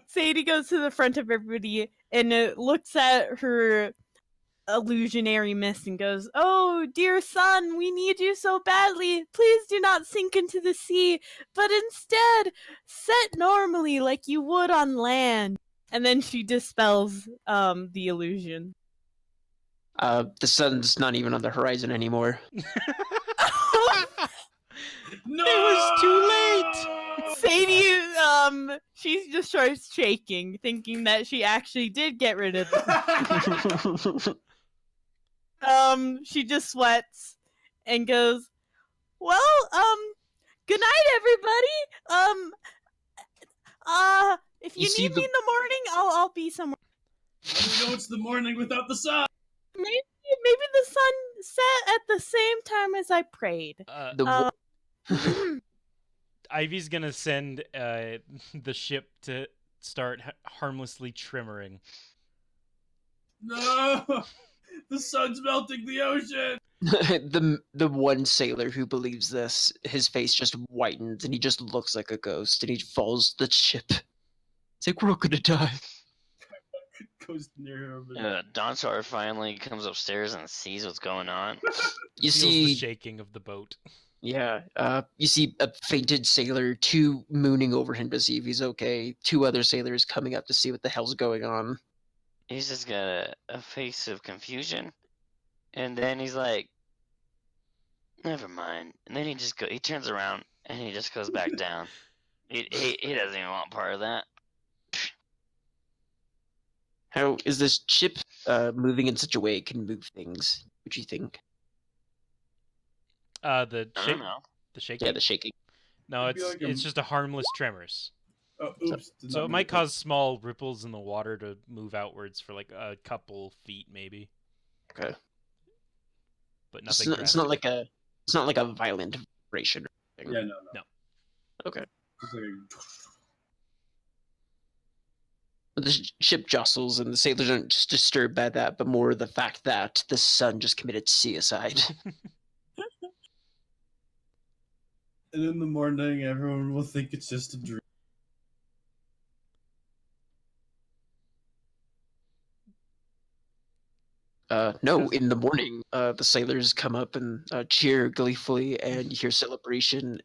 Sadie goes to the front of everybody and looks at her illusionary mist and goes, "Oh, dear sun, we need you so badly. Please do not sink into the sea, but instead set normally like you would on land." And then she dispels the illusion. The sun's not even on the horizon anymore. No! It was too late! Sadie, she just starts shaking, thinking that she actually did get rid of it. She just sweats and goes, "Well, good night, everybody. If you You see need me in the morning, I'll be somewhere. We know it's the morning without the sun. Maybe the sun set at the same time as I prayed." The Ivy's gonna send the ship to start harmlessly trimmering. No! The sun's melting the ocean! the one sailor who believes this, his face just whitens and he just looks like a ghost and he falls to the ship. It's like, we're all gonna die. Goes near him. And... Dontar finally comes upstairs and sees what's going on. You Feels the see, shaking of the boat. yeah, you see a fainted sailor, 2 mooning over him to see if he's okay, 2 other sailors coming up to see what the hell's going on. He's just got a face of confusion. And then he's like, never mind. And then he turns around and he just goes back down. He doesn't even want part of that. How is this ship moving in such a way it can move things? What do you think? The I don't shake, know. the shaking. Yeah, the shaking. No, It'd be like it's just a harmless tremors. Oh, oops. did So not it mean might to click. cause small ripples in the water to move outwards for like a couple feet, maybe, Okay. but It's nothing not, drastic. it's not like a violent vibration or anything. Yeah, no. No. Okay. Just like But the ship jostles, and the sailors aren't just disturbed by that, but more the fact that the sun just committed suicide. and in the morning, everyone will think it's just a dream. No, in the morning, the sailors come up and cheer gleefully, and you hear celebration.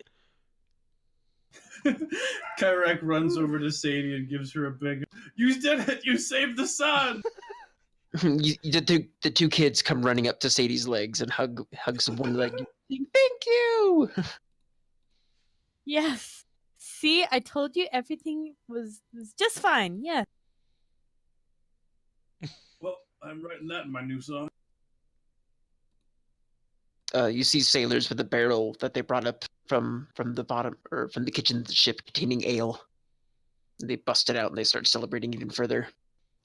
Kyrak runs over to Sadie and gives her a big, "You did it! You saved the sun!" The two kids come running up to Sadie's legs and hugs one leg. Thank you. Yes. See, I told you everything was just fine. Yeah. Well, I'm writing that in my new song. You see sailors with a barrel that they brought up from the bottom or from the kitchen of the ship containing ale. They bust it out and they start celebrating even further.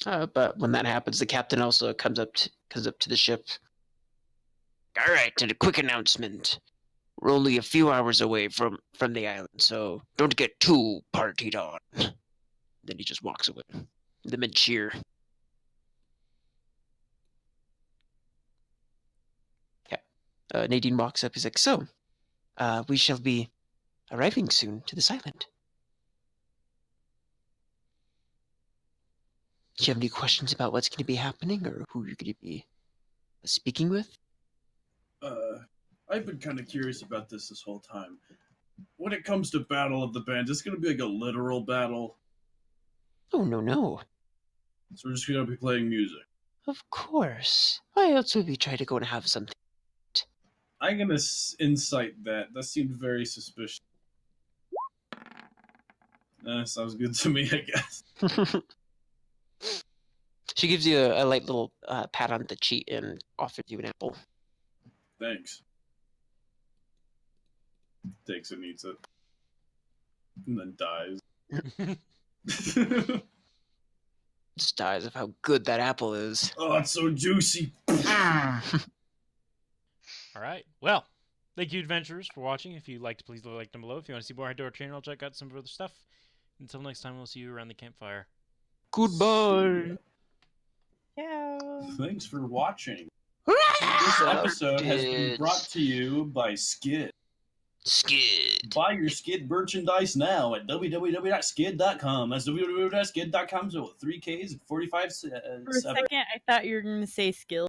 But when that happens, the captain also comes up to the ship. All right, and a quick announcement. We're only a few hours away from the island, so don't get too partied on. Then he just walks away. The men cheer. Yeah. Nadine walks up. He's like, "So, we shall be arriving soon to this island. Do you have any questions about what's going to be happening or who you're going to be speaking with?" I've been kind of curious about this whole time. When it comes to Battle of the Bands, it's going to be like a literal battle. Oh, no. So we're just going to be playing music. Of course. I also be trying to go and have something. I'm going to incite that. That seemed very suspicious. Sounds good to me, I guess. She gives you a light little pat on the cheek and offers you an apple. Thanks. Takes and eats it. And then dies. Just dies of how good that apple is. Oh, it's so juicy. All right. Well, thank you, adventurers, for watching. If you liked, please like down below. If you want to see more, head to our channel. Check out some other stuff. Until next time, we'll see you around the campfire. Goodbye. Ciao. Thanks for watching. This episode has been Kids. brought to you by Skid. Skid. Buy your Skid merchandise now at www.skid.com. That's www.skid.com. So 3Ks and 45 For a second, I thought you were going to say skill.